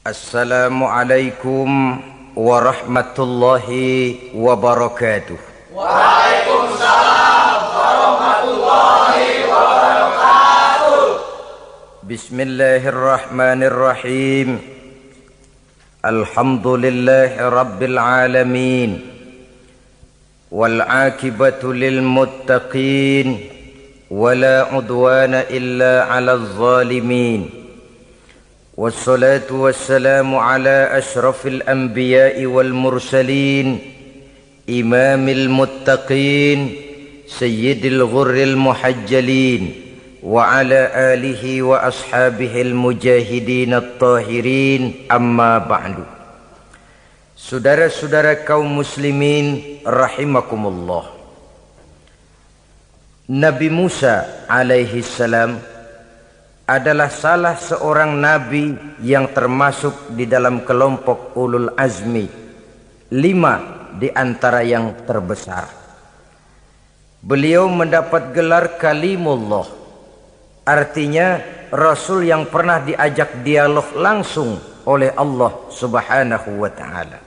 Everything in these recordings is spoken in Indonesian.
Assalamualaikum warahmatullahi wabarakatuh. Waalaikumsalam warahmatullahi wabarakatuh. Bismillahirrahmanirrahim. Alhamdulillahi rabbil alamin. Wal aqibatu lil muttaqin. Wala udwana illa 'alal zalimin. والصلاة والسلام على أشرف الأنبياء والمرسلين إمام المتقين سيد الغر المحجلين وعلى آله وأصحابه المجاهدين الطاهرين أما بعد. Saudara-saudara kaum muslimin rahimakumullah. Nabi Musa alaihi salam adalah salah seorang nabi yang termasuk di dalam kelompok ulul azmi, 5 di antara yang terbesar. Beliau mendapat gelar kalimullah, artinya rasul yang pernah diajak dialog langsung oleh Allah Subhanahu wa taala.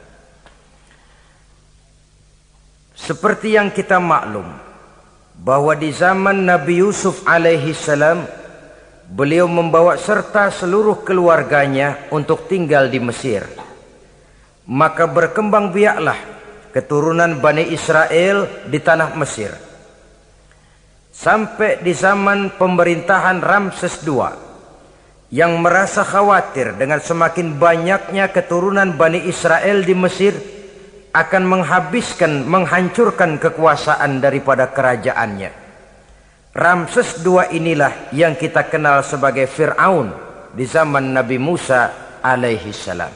Seperti yang kita maklum bahwa di zaman Nabi Yusuf alaihi salam beliau membawa serta seluruh keluarganya untuk tinggal di Mesir. Maka berkembang biaklah keturunan Bani Israel di tanah Mesir. Sampai di zaman pemerintahan Ramses II yang merasa khawatir dengan semakin banyaknya keturunan Bani Israel di Mesir akan menghancurkan kekuasaan daripada kerajaannya. Ramses II inilah yang kita kenal sebagai Fir'aun di zaman Nabi Musa alaihi salam.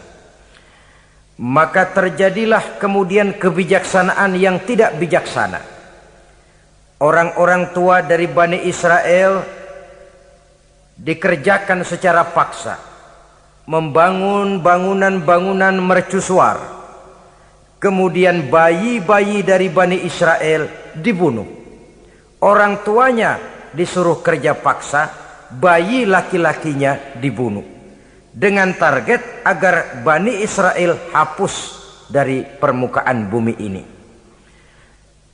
Maka terjadilah kemudian kebijaksanaan yang tidak bijaksana. Orang-orang tua dari Bani Israel dikerjakan secara paksa, membangun bangunan-bangunan mercusuar. Kemudian bayi-bayi dari Bani Israel dibunuh. Orang tuanya disuruh kerja paksa, bayi laki-lakinya dibunuh. Dengan target agar Bani Israel hapus dari permukaan bumi ini.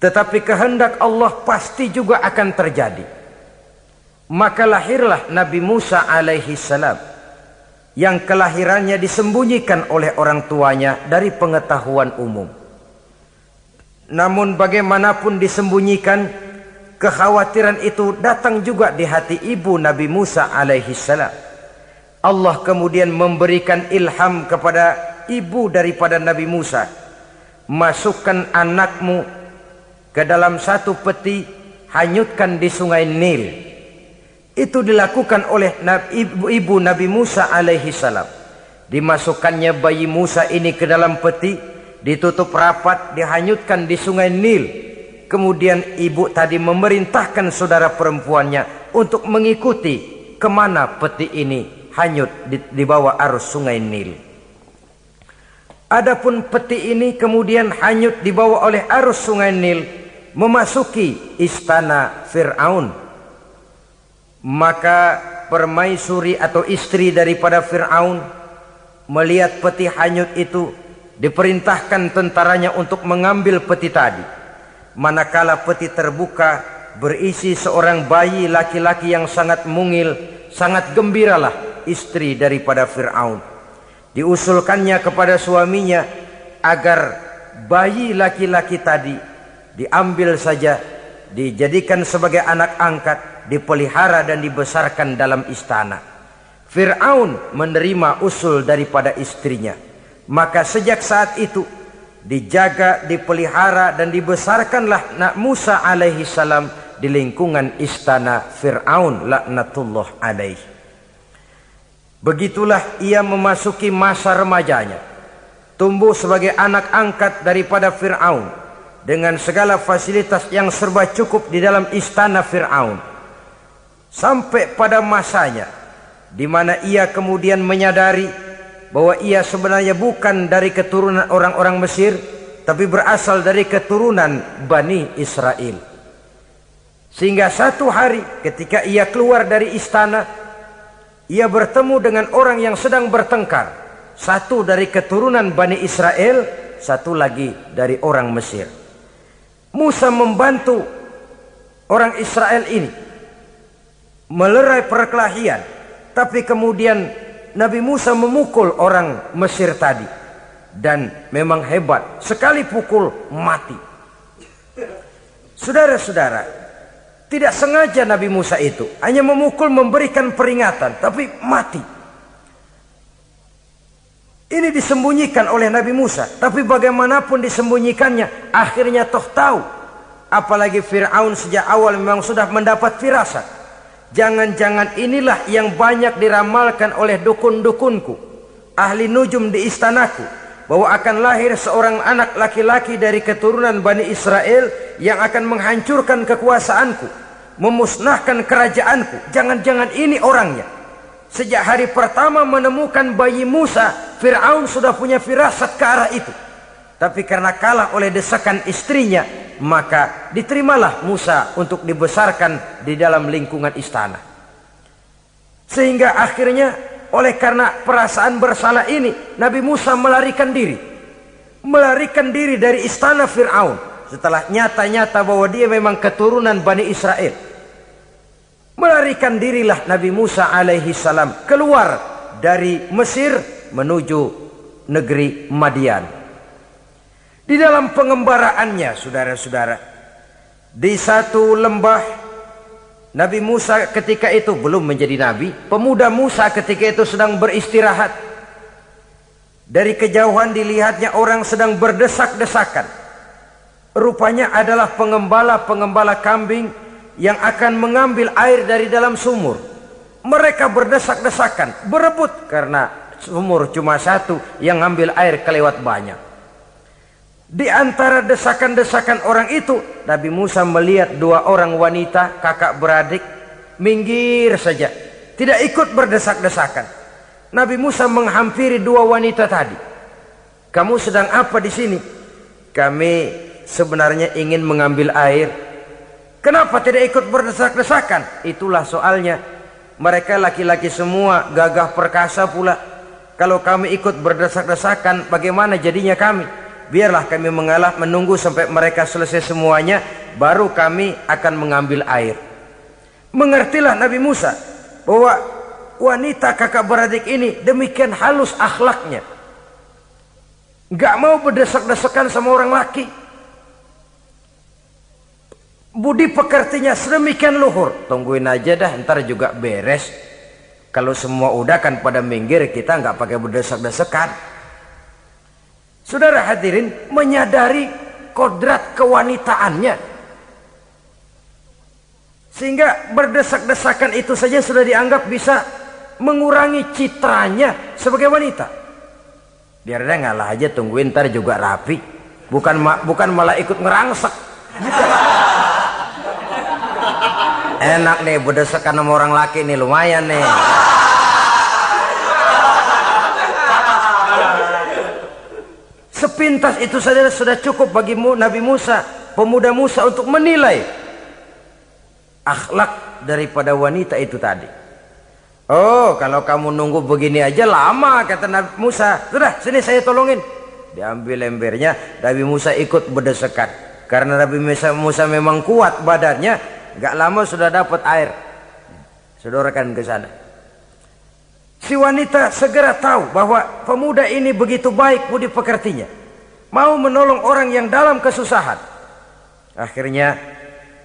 Tetapi kehendak Allah pasti juga akan terjadi. Maka lahirlah Nabi Musa alaihi salam yang kelahirannya disembunyikan oleh orang tuanya dari pengetahuan umum. Namun bagaimanapun disembunyikan, kekhawatiran itu datang juga di hati ibu Nabi Musa alaihi salam. Allah kemudian memberikan ilham kepada ibu daripada Nabi Musa. Masukkan anakmu ke dalam satu peti, hanyutkan di sungai Nil. Itu dilakukan oleh ibu Nabi Musa alaihi salam. Dimasukkannya bayi Musa ini ke dalam peti, ditutup rapat, dihanyutkan di sungai Nil. Kemudian ibu tadi memerintahkan saudara perempuannya untuk mengikuti kemana peti ini hanyut di bawah arus sungai Nil. Adapun peti ini kemudian hanyut dibawa oleh arus sungai Nil memasuki istana Fir'aun. Maka permaisuri atau istri daripada Fir'aun melihat peti hanyut itu, diperintahkan tentaranya untuk mengambil peti tadi. Manakala peti terbuka, berisi seorang bayi laki-laki yang sangat mungil, sangat gembiralah istri daripada Fir'aun. Diusulkannya kepada suaminya agar bayi laki-laki tadi diambil saja, dijadikan sebagai anak angkat, dipelihara dan dibesarkan dalam istana. Fir'aun menerima usul daripada istrinya. Maka sejak saat itu dijaga, dipelihara dan dibesarkanlah Nabi Musa alaihi salam di lingkungan istana Fir'aun laknatullah alaihi. Begitulah ia memasuki masa remajanya, tumbuh sebagai anak angkat daripada Fir'aun dengan segala fasilitas yang serba cukup di dalam istana Fir'aun. Sampai pada masanya di mana ia kemudian menyadari bahwa ia sebenarnya bukan dari keturunan orang-orang Mesir, tapi berasal dari keturunan Bani Israel. Sehingga satu hari ketika ia keluar dari istana, ia bertemu dengan orang yang sedang bertengkar Satu dari keturunan Bani Israel, satu lagi dari orang Mesir. Musa membantu orang Israel ini melerai perkelahian, tapi kemudian Nabi Musa memukul orang Mesir tadi, dan memang hebat, sekali pukul mati. Saudara-saudara, tidak sengaja Nabi Musa itu hanya memukul, memberikan peringatan, tapi mati. Ini disembunyikan oleh Nabi Musa, tapi bagaimanapun disembunyikannya, akhirnya toh tahu. Apalagi Fir'aun sejak awal memang sudah mendapat firasat. Jangan-jangan inilah yang banyak diramalkan oleh dukun-dukunku, ahli nujum di istanaku, bahwa akan lahir seorang anak laki-laki dari keturunan Bani Israel yang akan menghancurkan kekuasaanku, memusnahkan kerajaanku. Jangan-jangan ini orangnya. Sejak hari pertama menemukan bayi Musa, Fir'aun sudah punya firasat ke arah itu. Tapi karena kalah oleh desakan istrinya, maka diterimalah Musa untuk dibesarkan di dalam lingkungan istana. Sehingga akhirnya oleh karena perasaan bersalah ini, Nabi Musa melarikan diri. Melarikan diri dari istana Fir'aun setelah nyata-nyata bahwa dia memang keturunan Bani Israel. Melarikan dirilah Nabi Musa alaihi salam keluar dari Mesir menuju negeri Madian. Di dalam pengembaraannya, saudara-saudara, di satu lembah, Nabi Musa ketika itu belum menjadi nabi. Pemuda Musa ketika itu sedang beristirahat. Dari kejauhan dilihatnya orang sedang berdesak-desakan. Rupanya adalah pengembala-pengembala kambing yang akan mengambil air dari dalam sumur. Mereka berdesak-desakan, berebut karena sumur cuma satu, yang ngambil air kelewat banyak. Di antara desakan-desakan orang itu, Nabi Musa melihat dua orang wanita kakak beradik minggir saja, tidak ikut berdesak-desakan. Nabi Musa menghampiri dua wanita tadi. Kamu sedang apa di sini? Kami sebenarnya ingin mengambil air. Kenapa tidak ikut berdesak-desakan? Itulah soalnya. Mereka laki-laki semua, gagah perkasa pula. Kalau kami ikut berdesak-desakan, bagaimana jadinya kami? Biarlah kami mengalah, menunggu sampai mereka selesai semuanya, baru kami akan mengambil air. Mengertilah Nabi Musa bahwa wanita kakak beradik ini demikian halus akhlaknya, gak mau berdesak-desakan sama orang laki. Budi pekertinya sedemikian luhur. Tungguin aja dah, ntar juga beres. Kalau semua udah kan pada minggir, kita nggak pakai berdesak-desakan. Saudara hadirin, menyadari kodrat kewanitaannya, sehingga berdesak-desakan itu saja sudah dianggap bisa mengurangi citranya sebagai wanita. Biar dia ngalah aja, tungguin ntar juga rapi. Bukan malah ikut ngerangsek. Enak nih berdesakan sama orang laki nih, lumayan nih. Sepintas itu saja sudah cukup bagi Nabi Musa, pemuda Musa, untuk menilai akhlak daripada wanita itu tadi. Oh, kalau kamu nunggu begini aja lama, kata Nabi Musa. Sudah, sini saya tolongin. Diambil embernya, Nabi Musa ikut berdesakan. Karena Nabi Musa memang kuat badannya, gak lama sudah dapat air. Sodorkan ke sana. Si wanita segera tahu bahwa pemuda ini begitu baik budi pekertinya, mau menolong orang yang dalam kesusahan. Akhirnya,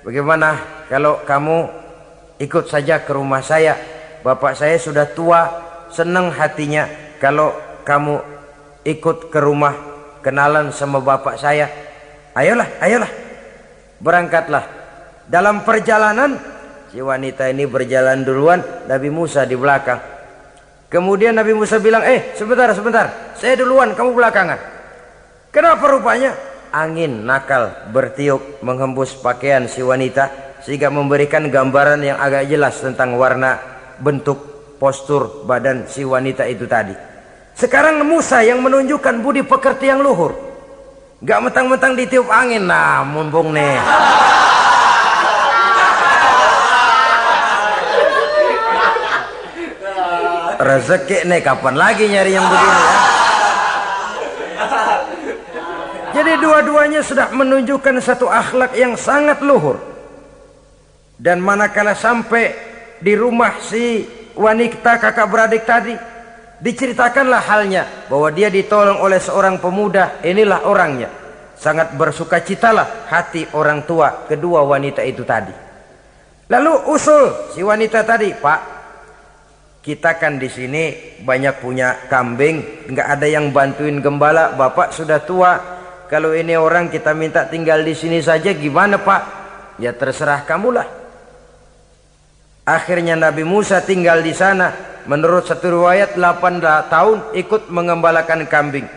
bagaimana kalau kamu ikut saja ke rumah saya? Bapak saya sudah tua, senang hatinya kalau kamu ikut ke rumah, kenalan sama bapak saya. Ayolah, ayolah, berangkatlah. Dalam perjalanan, si wanita ini berjalan duluan, Nabi Musa di belakang. Kemudian Nabi Musa bilang, sebentar, saya duluan, kamu belakangan. Kenapa rupanya? Angin nakal bertiup menghembus pakaian si wanita, sehingga memberikan gambaran yang agak jelas tentang warna, bentuk, postur badan si wanita itu tadi. Sekarang Musa yang menunjukkan budi pekerti yang luhur. Gak mentang-mentang ditiup angin, nah mumpung nih. Rezeki nih, kapan lagi nyari yang begini ya? Jadi dua-duanya sudah menunjukkan satu akhlak yang sangat luhur. Dan manakala sampai di rumah si wanita kakak beradik tadi, diceritakanlah halnya bahwa dia ditolong oleh seorang pemuda. Inilah orangnya. Sangat bersukacitalah hati orang tua kedua wanita itu tadi. Lalu usul si wanita tadi, Pak, kita kan di sini banyak punya kambing, nggak ada yang bantuin gembala. Bapak sudah tua. Kalau ini orang kita minta tinggal di sini saja, gimana Pak? Ya terserah kamulah. Akhirnya Nabi Musa tinggal di sana. Menurut satu riwayat 8 tahun ikut mengembalakan kambing.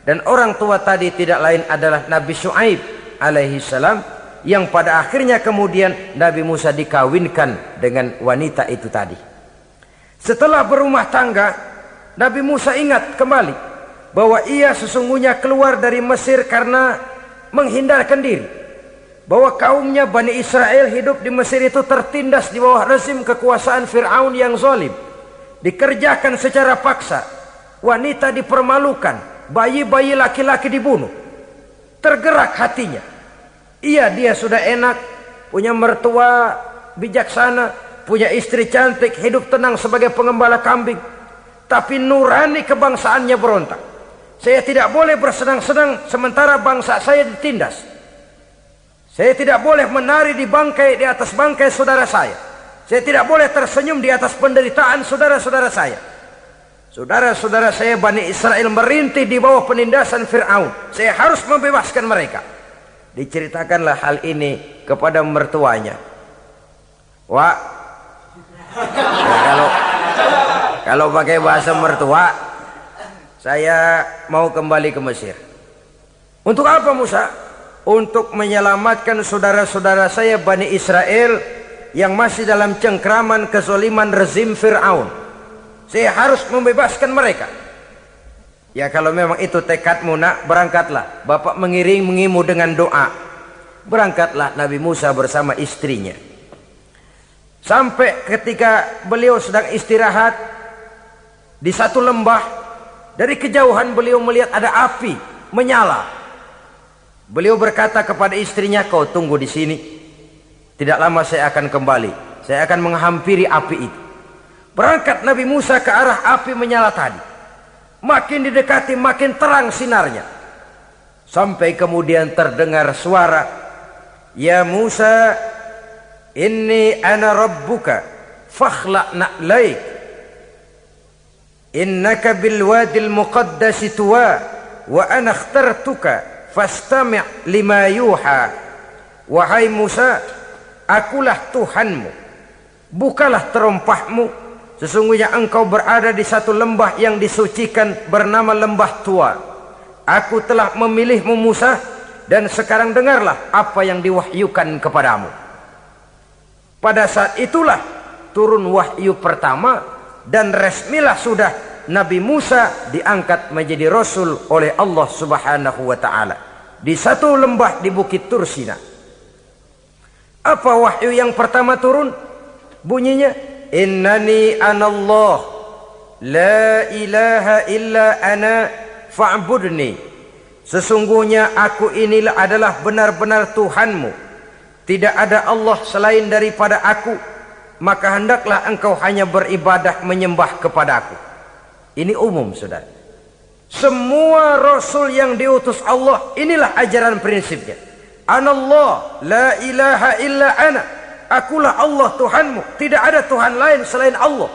Dan orang tua tadi tidak lain adalah Nabi Syuaib alaihi salam, yang pada akhirnya kemudian Nabi Musa dikawinkan dengan wanita itu tadi. Setelah berumah tangga, Nabi Musa ingat kembali bahwa ia sesungguhnya keluar dari Mesir karena menghindarkan diri. Bahwa kaumnya Bani Israel hidup di Mesir itu tertindas di bawah rezim kekuasaan Fir'aun yang zalim. Dikerjakan secara paksa, wanita dipermalukan, bayi-bayi laki-laki dibunuh. Tergerak hatinya. Dia sudah enak, punya mertua bijaksana, punya istri cantik, hidup tenang sebagai pengembala kambing. Tapi nurani kebangsaannya berontak. Saya tidak boleh bersenang-senang sementara bangsa saya ditindas. Saya tidak boleh menari di atas bangkai saudara saya. Saya tidak boleh tersenyum di atas penderitaan saudara-saudara saya. Saudara-saudara saya Bani Israel merintih di bawah penindasan Fir'aun. Saya harus membebaskan mereka. Diceritakanlah hal ini kepada mertuanya. Wah, ya, kalau pakai bahasa mertua, saya mau kembali ke Mesir. Untuk apa Musa? Untuk menyelamatkan saudara-saudara saya Bani Israel yang masih dalam cengkraman kezaliman rezim Fir'aun. Saya harus membebaskan mereka. Ya kalau memang itu tekadmu nak, berangkatlah. Bapak mengiringimu dengan doa. Berangkatlah Nabi Musa bersama istrinya. Sampai ketika beliau sedang istirahat di satu lembah, dari kejauhan beliau melihat ada api menyala. Beliau berkata kepada istrinya, kau tunggu di sini. Tidak lama saya akan kembali. Saya akan menghampiri api itu. Berangkat Nabi Musa ke arah api menyala tadi. Makin didekati makin terang sinarnya. Sampai kemudian terdengar suara, ya Musa, inni ana rabbuka fakhla' na'laik. Innaka bil wadil muqaddasi tuwa wa ana akhtartuka fastami' lima yuha. Wahai Musa, akulah Tuhanmu, bukalah terompahmu. Sesungguhnya engkau berada di satu lembah yang disucikan bernama lembah tua. Aku telah memilihmu Musa, dan sekarang dengarlah apa yang diwahyukan kepadamu. Pada saat itulah turun wahyu pertama, dan resmilah sudah Nabi Musa diangkat menjadi Rasul oleh Allah subhanahu wa ta'ala. Di satu lembah di Bukit Tursina. Apa wahyu yang pertama turun? Bunyinya, innani anallah la ilaha illa ana fa'budni. Sesungguhnya aku inilah adalah benar-benar Tuhanmu, tidak ada Allah selain daripada aku, maka hendaklah engkau hanya beribadah menyembah kepadaku. Ini umum saudara. Semua Rasul yang diutus Allah, inilah ajaran prinsipnya. Anallah la ilaha illa ana. Akulah Allah Tuhanmu, tidak ada Tuhan lain selain Allah.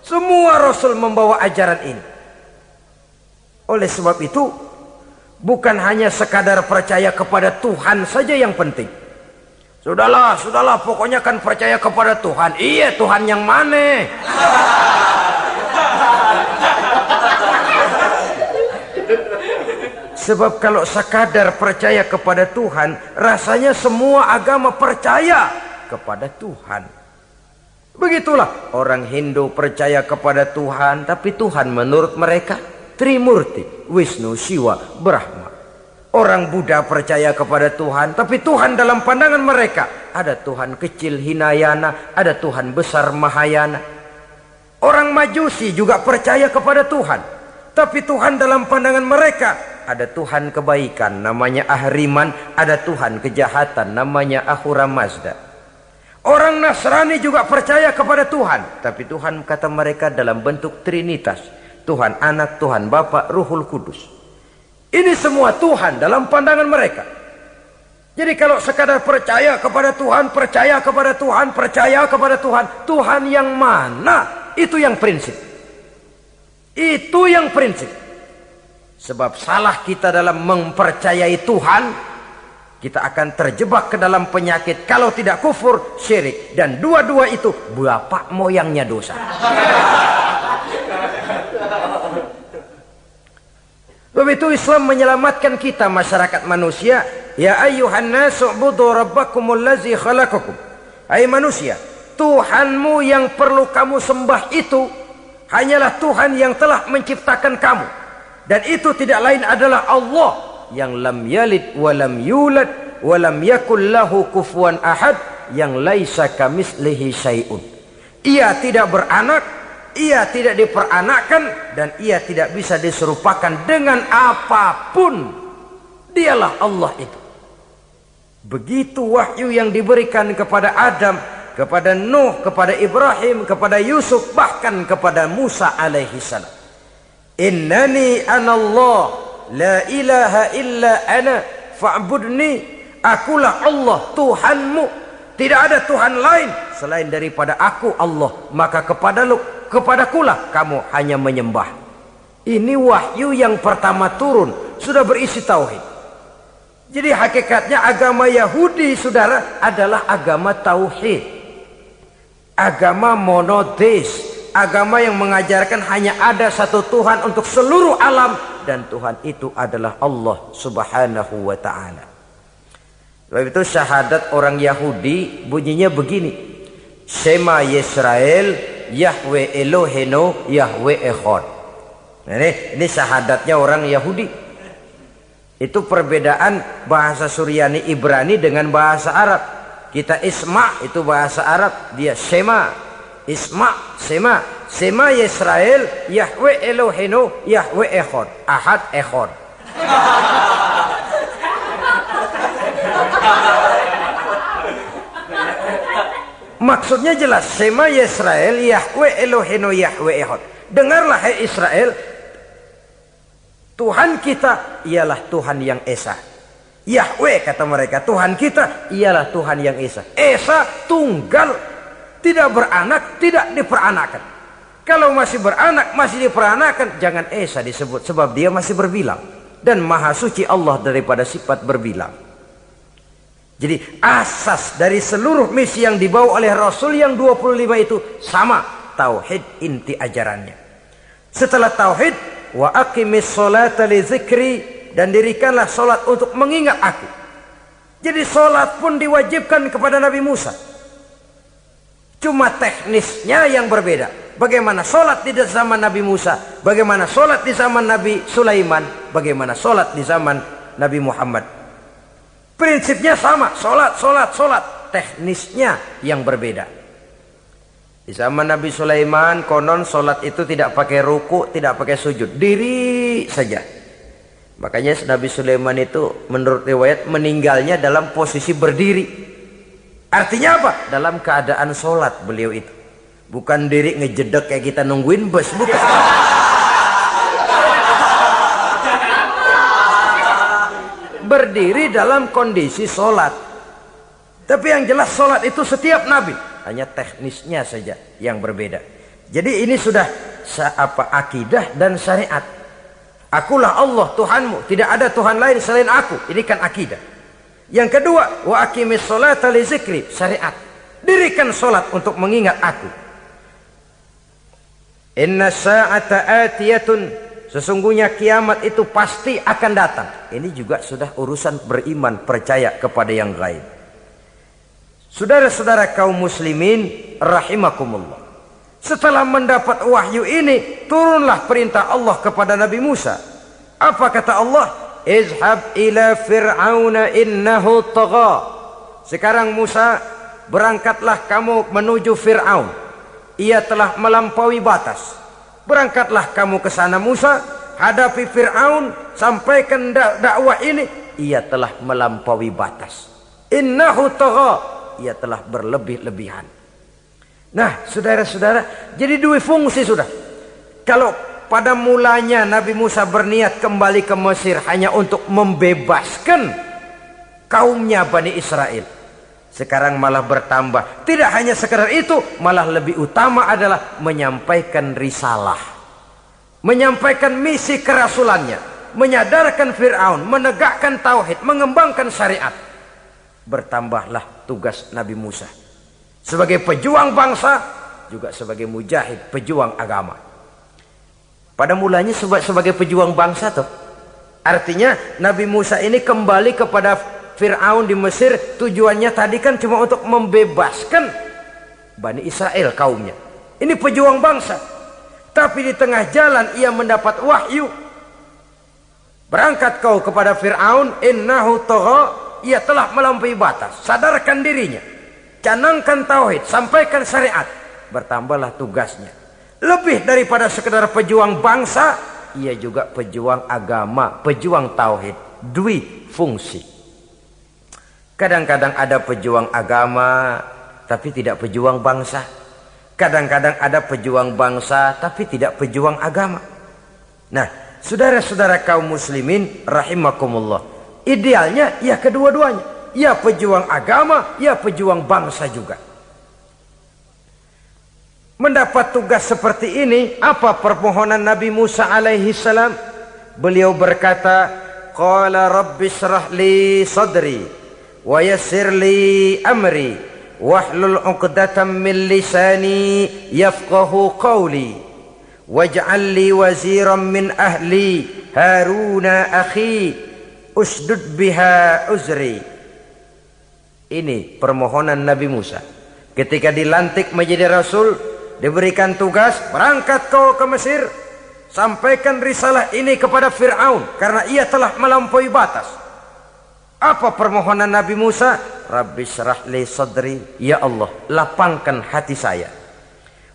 Semua Rasul membawa ajaran ini. Oleh sebab itu, bukan hanya sekadar percaya kepada Tuhan saja yang penting. Sudahlah, pokoknya kan percaya kepada Tuhan. Iya, Tuhan yang mana? Sebab kalau sekadar percaya kepada Tuhan, rasanya semua agama percaya kepada Tuhan. Begitulah orang Hindu percaya kepada Tuhan, tapi Tuhan menurut mereka Trimurti, Wisnu, Siwa, Brahma. Orang Buddha percaya kepada Tuhan, tapi Tuhan dalam pandangan mereka ada Tuhan kecil Hinayana, ada Tuhan besar Mahayana. Orang Majusi juga percaya kepada Tuhan, tapi Tuhan dalam pandangan mereka ada Tuhan kebaikan namanya Ahriman, ada Tuhan kejahatan namanya Ahura Mazda. Orang Nasrani juga percaya kepada Tuhan, tapi Tuhan kata mereka dalam bentuk Trinitas. Tuhan Anak, Tuhan Bapa, Ruhul Kudus. Ini semua Tuhan dalam pandangan mereka. Jadi kalau sekadar percaya kepada Tuhan, percaya kepada Tuhan, percaya kepada Tuhan, Tuhan yang mana? Itu yang prinsip. Itu yang prinsip. Sebab salah kita dalam mempercayai Tuhan, kita akan terjebak ke dalam penyakit kalau tidak kufur, syirik. Dan dua-dua itu bapak moyangnya dosa. Begitu Islam menyelamatkan kita masyarakat manusia. Ya ayyuhan nasu ubudu rabbakumul ladzi khalaqakum. Hai manusia, Tuhanmu yang perlu kamu sembah itu hanyalah Tuhan yang telah menciptakan kamu. Dan itu tidak lain adalah Allah yang lam yalid wa lam yulad wa lam yakul lahu kufuwan ahad, yang laisa kamislihi syai'un. Ia tidak beranak, ia tidak diperanakkan, dan ia tidak bisa diserupakan dengan apapun. Dialah Allah itu. Begitu wahyu yang diberikan kepada Adam, kepada Nuh, kepada Ibrahim, kepada Yusuf, bahkan kepada Musa alaihi salam. Innani anallah la ilaha illa ana fa'budni. Akulah Allah Tuhanmu, tidak ada Tuhan lain selain daripada aku Allah, maka kepadakulah kamu hanya menyembah. Ini wahyu yang pertama turun, sudah berisi tauhid. Jadi hakikatnya agama Yahudi, saudara, adalah agama tauhid, agama monoteis, agama yang mengajarkan hanya ada satu Tuhan untuk seluruh alam, dan Tuhan itu adalah Allah subhanahu wa ta'ala. Sebab itu syahadat orang Yahudi bunyinya begini: Shema Yisrael Yahweh Elohenu Yahweh Echad. Nah, ini syahadatnya orang Yahudi. Itu perbedaan bahasa Suryani Ibrani dengan bahasa Arab. Kita Isma itu bahasa Arab, dia Shema. Isma, Shema. Shema Yisrael Yahweh Elohenu Yahweh Echad. Ahad Echad. Maksudnya jelas, Shema Yisrael Yahweh Elohenu Yahweh Echad. Dengarlah hai Israel, Tuhan kita ialah Tuhan yang Esa. Yahweh kata mereka, Tuhan kita ialah Tuhan yang Esa. Esa tunggal, tidak beranak, tidak diperanakan. Kalau masih beranak, masih diperanakan, jangan Esa disebut, sebab dia masih berbilang. Dan maha suci Allah daripada sifat berbilang. Jadi asas dari seluruh misi yang dibawa oleh Rasul yang 25 itu sama, tauhid inti ajarannya. Setelah tauhid, wa aqimis sholata li dzikri, dan dirikanlah solat untuk mengingat aku. Jadi solat pun diwajibkan kepada Nabi Musa. Cuma teknisnya yang berbeda. Bagaimana solat di zaman Nabi Musa, bagaimana solat di zaman Nabi Sulaiman, bagaimana solat di zaman Nabi Muhammad. Prinsipnya sama, solat. Teknisnya yang berbeda. Di zaman Nabi Sulaiman, konon solat itu tidak pakai ruku, tidak pakai sujud, diri saja. Makanya Nabi Sulaiman itu menurut riwayat meninggalnya dalam posisi berdiri. Artinya apa? Dalam keadaan solat beliau itu. Bukan diri ngejedek kayak kita nungguin bus, bukan. Berdiri dalam kondisi solat. Tapi yang jelas solat itu setiap Nabi, hanya teknisnya saja yang berbeda. Jadi ini sudah akidah dan syariat. Akulah Allah Tuhanmu, tidak ada Tuhan lain selain aku. Ini kan akidah. Yang kedua, wa aqimis sholata li dzikri, syariat. Dirikan solat untuk mengingat aku. Inna sa'ata atiyatun, sesungguhnya kiamat itu pasti akan datang. Ini juga sudah urusan beriman, percaya kepada yang gaib. Saudara-saudara kaum muslimin rahimakumullah. Setelah mendapat wahyu ini, turunlah perintah Allah kepada Nabi Musa. Apa kata Allah? Izhab ila fir'auna innahu tagha. Sekarang Musa, berangkatlah kamu menuju Fir'aun. Ia telah melampaui batas. Berangkatlah kamu ke sana Musa, hadapi Fir'aun, sampaikan dakwah ini, ia telah melampaui batas. Innahu tagha, ia telah berlebih-lebihan. Nah, saudara-saudara, jadi dua fungsi sudah. Kalau pada mulanya Nabi Musa berniat kembali ke Mesir hanya untuk membebaskan kaumnya Bani Israel, sekarang malah bertambah. Tidak hanya sekedar itu, malah lebih utama adalah menyampaikan risalah, menyampaikan misi kerasulannya, menyadarkan Fir'aun, menegakkan tauhid, mengembangkan syariat. Bertambahlah tugas Nabi Musa sebagai pejuang bangsa, juga sebagai mujahid, pejuang agama. Pada mulanya sebagai pejuang bangsa tuh, artinya Nabi Musa ini kembali kepada Fir'aun di Mesir, tujuannya tadi kan cuma untuk membebaskan Bani Israel, kaumnya. Ini pejuang bangsa. Tapi di tengah jalan ia mendapat wahyu. Berangkat kau kepada Fir'aun, innahu tagha, ia telah melampaui batas. Sadarkan dirinya, canangkan tauhid, sampaikan syariat. Bertambahlah tugasnya. Lebih daripada sekedar pejuang bangsa, ia juga pejuang agama, pejuang tauhid. Dwi fungsi. Kadang-kadang ada pejuang agama tapi tidak pejuang bangsa. Kadang-kadang ada pejuang bangsa tapi tidak pejuang agama. Nah, saudara-saudara kaum muslimin rahimakumullah, idealnya ya kedua-duanya. Ya pejuang agama, ya pejuang bangsa juga. Mendapat tugas seperti ini, apa permohonan Nabi Musa alaihi salam? Beliau berkata, qala rabbi shrah li sadri wa yassir li amri wahlul 'uqdatam min lisani yafqahu qawli waj'al li waziran min ahli Haruna akhi usdud biha uzri. Ini permohonan Nabi Musa ketika dilantik menjadi rasul, diberikan tugas, berangkat kau ke Mesir, sampaikan risalah ini kepada Fir'aun karena ia telah melampaui batas. Apa permohonan Nabi Musa? Rabbi syrah li sadri, ya Allah, lapangkan hati saya.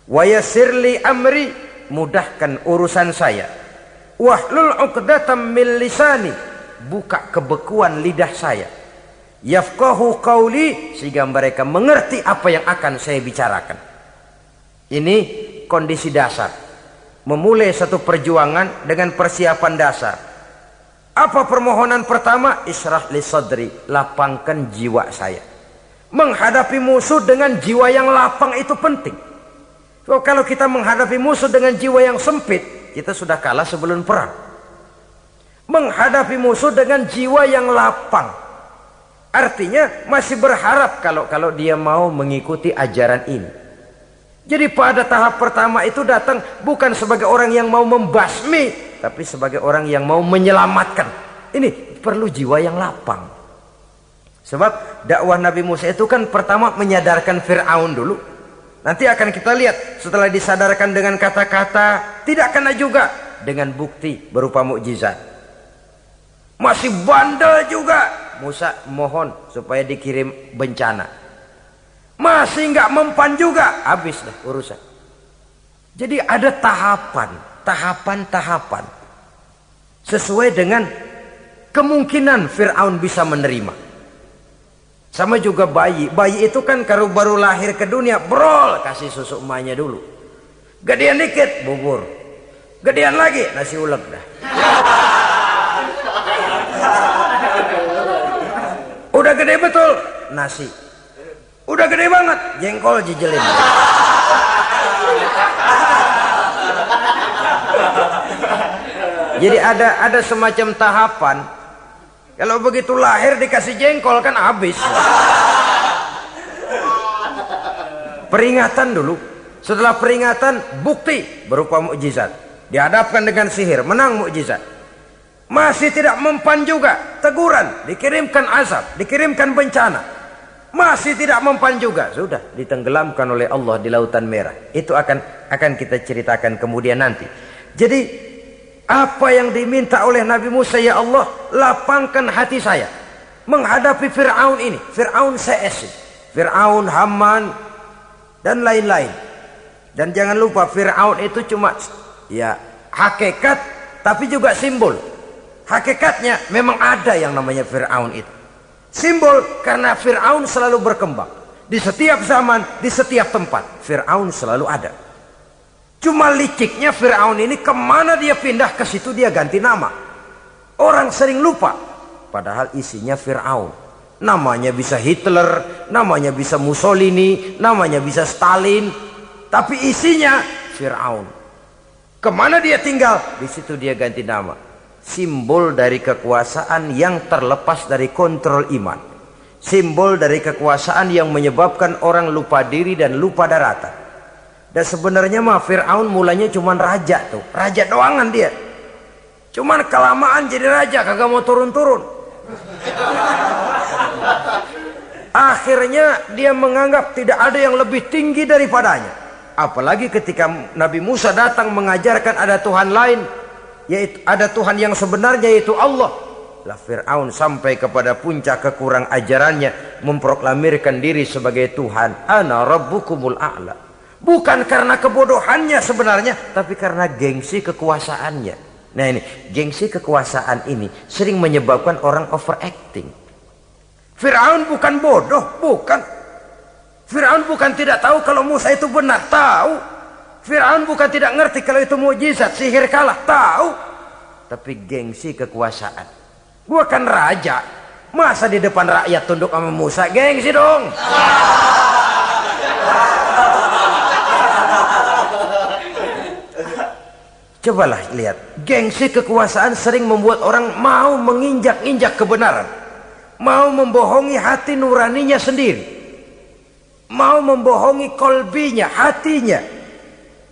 Wa yassir li amri, mudahkan urusan saya. Wahlul 'uqdatam min lisani, buka kebekuan lidah saya. Yafqahu qawli, sehingga mereka mengerti apa yang akan saya bicarakan. Ini kondisi dasar. Memulai satu perjuangan dengan persiapan dasar. Apa permohonan pertama? Isyrah li sadri, lapangkan jiwa saya. Menghadapi musuh dengan jiwa yang lapang itu penting. So, kalau kita menghadapi musuh dengan jiwa yang sempit, kita sudah kalah sebelum perang. Menghadapi musuh dengan jiwa yang lapang, artinya masih berharap kalau dia mau mengikuti ajaran ini. Jadi pada tahap pertama itu datang bukan sebagai orang yang mau membasmi, tapi sebagai orang yang mau menyelamatkan. Ini perlu jiwa yang lapang. Sebab dakwah Nabi Musa itu kan pertama menyadarkan Fir'aun dulu. Nanti akan kita lihat setelah disadarkan dengan kata-kata, tidak kena juga dengan bukti berupa mukjizat. Masih bandel juga. Musa mohon supaya dikirim bencana. Masih nggak mempan juga, habis dah urusan. Jadi ada tahapan sesuai dengan kemungkinan Fir'aun bisa menerima. Sama juga bayi itu kan kalau baru lahir ke dunia, brol, kasih susu emaknya dulu. Gedean dikit, bubur. Gedean lagi, nasi ulek dah. Udah gede betul, nasi. Udah gede banget, jengkol jijelin. Jadi ada semacam tahapan. Kalau begitu lahir dikasih jengkol kan habis. Peringatan dulu. Setelah peringatan, bukti berupa mukjizat. Dihadapkan dengan sihir, menang mukjizat. Masih tidak mempan juga, teguran, dikirimkan azab, dikirimkan bencana. Masih tidak mempan juga, sudah ditenggelamkan oleh Allah di Lautan Merah. Itu akan kita ceritakan kemudian nanti. Jadi apa yang diminta oleh Nabi Musa, ya Allah, lapangkan hati saya menghadapi Fir'aun ini. Fir'aun CS, Fir'aun, Haman, dan lain-lain. Dan jangan lupa Fir'aun itu cuma ya hakikat tapi juga simbol. Hakikatnya memang ada yang namanya Fir'aun itu. Simbol karena Fir'aun selalu berkembang. Di setiap zaman, di setiap tempat, Fir'aun selalu ada. Cuma liciknya Fir'aun ini kemana dia pindah, ke situ dia ganti nama. Orang sering lupa. Padahal isinya Fir'aun. Namanya bisa Hitler, namanya bisa Mussolini, namanya bisa Stalin. Tapi isinya Fir'aun. Kemana dia tinggal, di situ dia ganti nama. Simbol dari kekuasaan yang terlepas dari kontrol iman. Simbol dari kekuasaan yang menyebabkan orang lupa diri dan lupa daratan. Dan sebenarnya mah Fir'aun mulanya cuman raja tuh. Raja doangan dia. Cuman kelamaan jadi raja, kagak mau turun-turun. Akhirnya dia menganggap tidak ada yang lebih tinggi daripadanya. Apalagi ketika Nabi Musa datang mengajarkan ada Tuhan lain, yaitu ada Tuhan yang sebenarnya, yaitu Allah. Lah Fir'aun sampai kepada puncak kekurang ajarannya, memproklamirkan diri sebagai Tuhan. Ana rabbukumul a'la. Bukan karena kebodohannya sebenarnya, tapi karena gengsi kekuasaannya. Nah ini, gengsi kekuasaan ini sering menyebabkan orang overacting. Fir'aun bukan bodoh, bukan. Fir'aun bukan tidak tahu kalau Musa itu benar, tahu. Fir'aun bukan tidak ngerti kalau itu mukjizat, sihir kalah, tahu. Tapi gengsi kekuasaan. Gua kan raja, masa di depan rakyat tunduk sama Musa? Gengsi dong. Cobalah lihat, gengsi kekuasaan sering membuat orang mau menginjak-injak kebenaran, mau membohongi hati nuraninya sendiri, mau membohongi kolbinya, hatinya.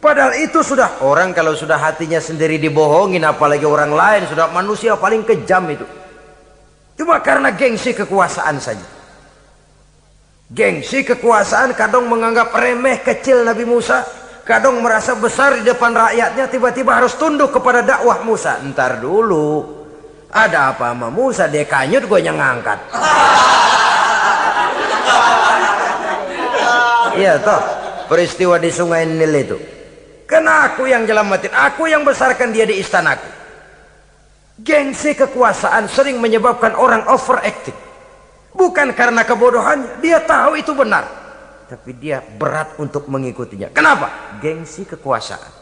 Padahal itu sudah, orang kalau sudah hatinya sendiri dibohongin, apalagi orang lain, sudah manusia paling kejam itu. Cuma karena gengsi kekuasaan saja. Gengsi kekuasaan kadang menganggap remeh kecil Nabi Musa, kadang merasa besar di depan rakyatnya, tiba-tiba harus tunduk kepada dakwah Musa. Ntar dulu, ada apa sama Musa? Dia kanyut, gue yang ngangkat. Iya toh, peristiwa di Sungai Nil itu. Karena aku yang nyelamatin, aku yang besarkan dia di istanaku. Gengsi kekuasaan sering menyebabkan orang overacting. Bukan karena kebodohannya, dia tahu itu benar, tapi dia berat untuk mengikutinya. Kenapa? Gengsi kekuasaan.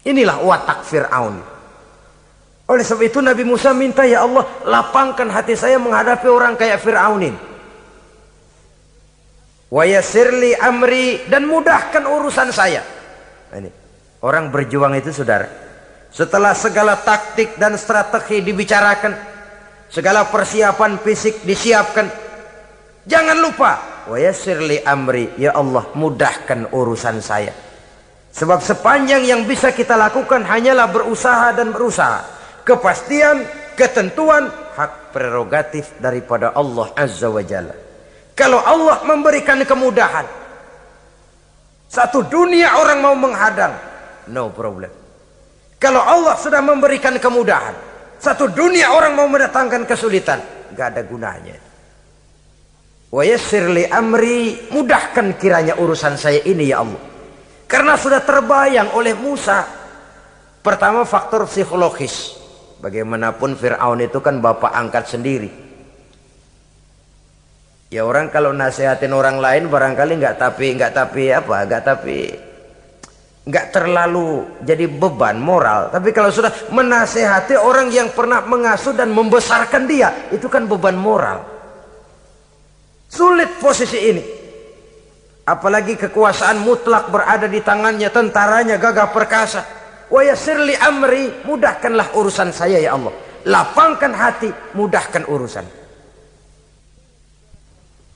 Inilah watak Fir'aun. Oleh sebab itu Nabi Musa minta, ya Allah, lapangkan hati saya menghadapi orang kayak Fir'aun ini. Wa yassirli amri, dan mudahkan urusan saya. Ini orang berjuang itu, saudara, setelah segala taktik dan strategi dibicarakan, segala persiapan fisik disiapkan, jangan lupa wa yassirli amri, ya Allah, mudahkan urusan saya. Sebab sepanjang yang bisa kita lakukan hanyalah berusaha dan berusaha. Kepastian, ketentuan, hak prerogatif daripada Allah Azza wa Jalla. Kalau Allah memberikan kemudahan, satu dunia orang mau menghadang, no problem. Kalau Allah sudah memberikan kemudahan, satu dunia orang mau mendatangkan kesulitan, gak ada gunanya. Wa yassirli amri, mudahkan kiranya urusan saya ini ya Allah. Karena sudah terbayang oleh Musa. Pertama, faktor psikologis. Bagaimanapun Fir'aun itu kan bapak angkat sendiri. Ya orang kalau nasihatin orang lain barangkali nggak terlalu jadi beban moral. Tapi kalau sudah menasehati orang yang pernah mengasuh dan membesarkan dia, itu kan beban moral. Sulit posisi ini. Apalagi kekuasaan mutlak berada di tangannya, tentaranya gagah perkasa. Wa yassirli amri, mudahkanlah urusan saya ya Allah. Lapangkan hati, mudahkan urusan.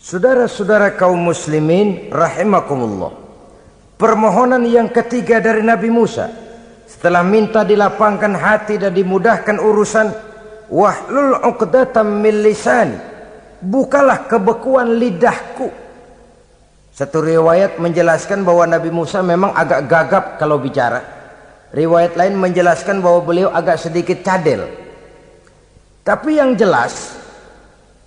Saudara-saudara kaum muslimin rahimakumullah. Permohonan yang ketiga dari Nabi Musa, setelah minta dilapangkan hati dan dimudahkan urusan, wahlul 'uqdatam min lisani, bukalah kebekuan lidahku. Satu riwayat menjelaskan bahwa Nabi Musa memang agak gagap kalau bicara. Riwayat lain menjelaskan bahwa beliau agak sedikit cadel. Tapi yang jelas,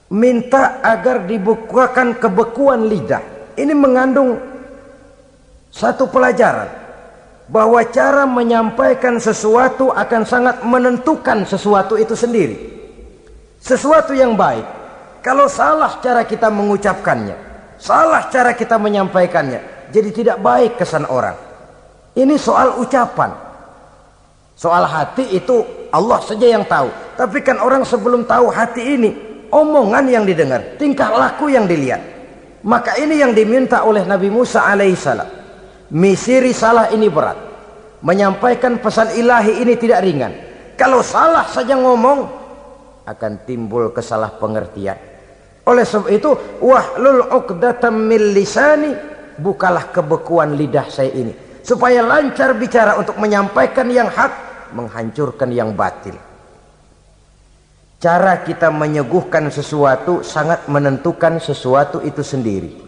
minta agar dibukakan kebekuan lidah. Ini mengandung satu pelajaran. bahwa cara menyampaikan sesuatu akan sangat menentukan sesuatu itu sendiri. Sesuatu yang baik, kalau salah cara kita mengucapkannya, salah cara kita menyampaikannya, jadi tidak baik kesan orang. Ini soal ucapan. Soal hati itu Allah saja yang tahu. Tapi kan orang sebelum tahu hati ini, omongan yang didengar, tingkah laku yang dilihat. Maka ini yang diminta oleh Nabi Musa alaihissalam. Misi risalah ini berat. Menyampaikan pesan ilahi ini tidak ringan. Kalau salah saja ngomong, akan timbul kesalah pengertian. Oleh sebab itu, wahlul 'uqdatam min lisani, bukalah kebekuan lidah saya ini, supaya lancar bicara untuk menyampaikan yang hak, menghancurkan yang batil. Cara kita menyuguhkan sesuatu sangat menentukan sesuatu itu sendiri.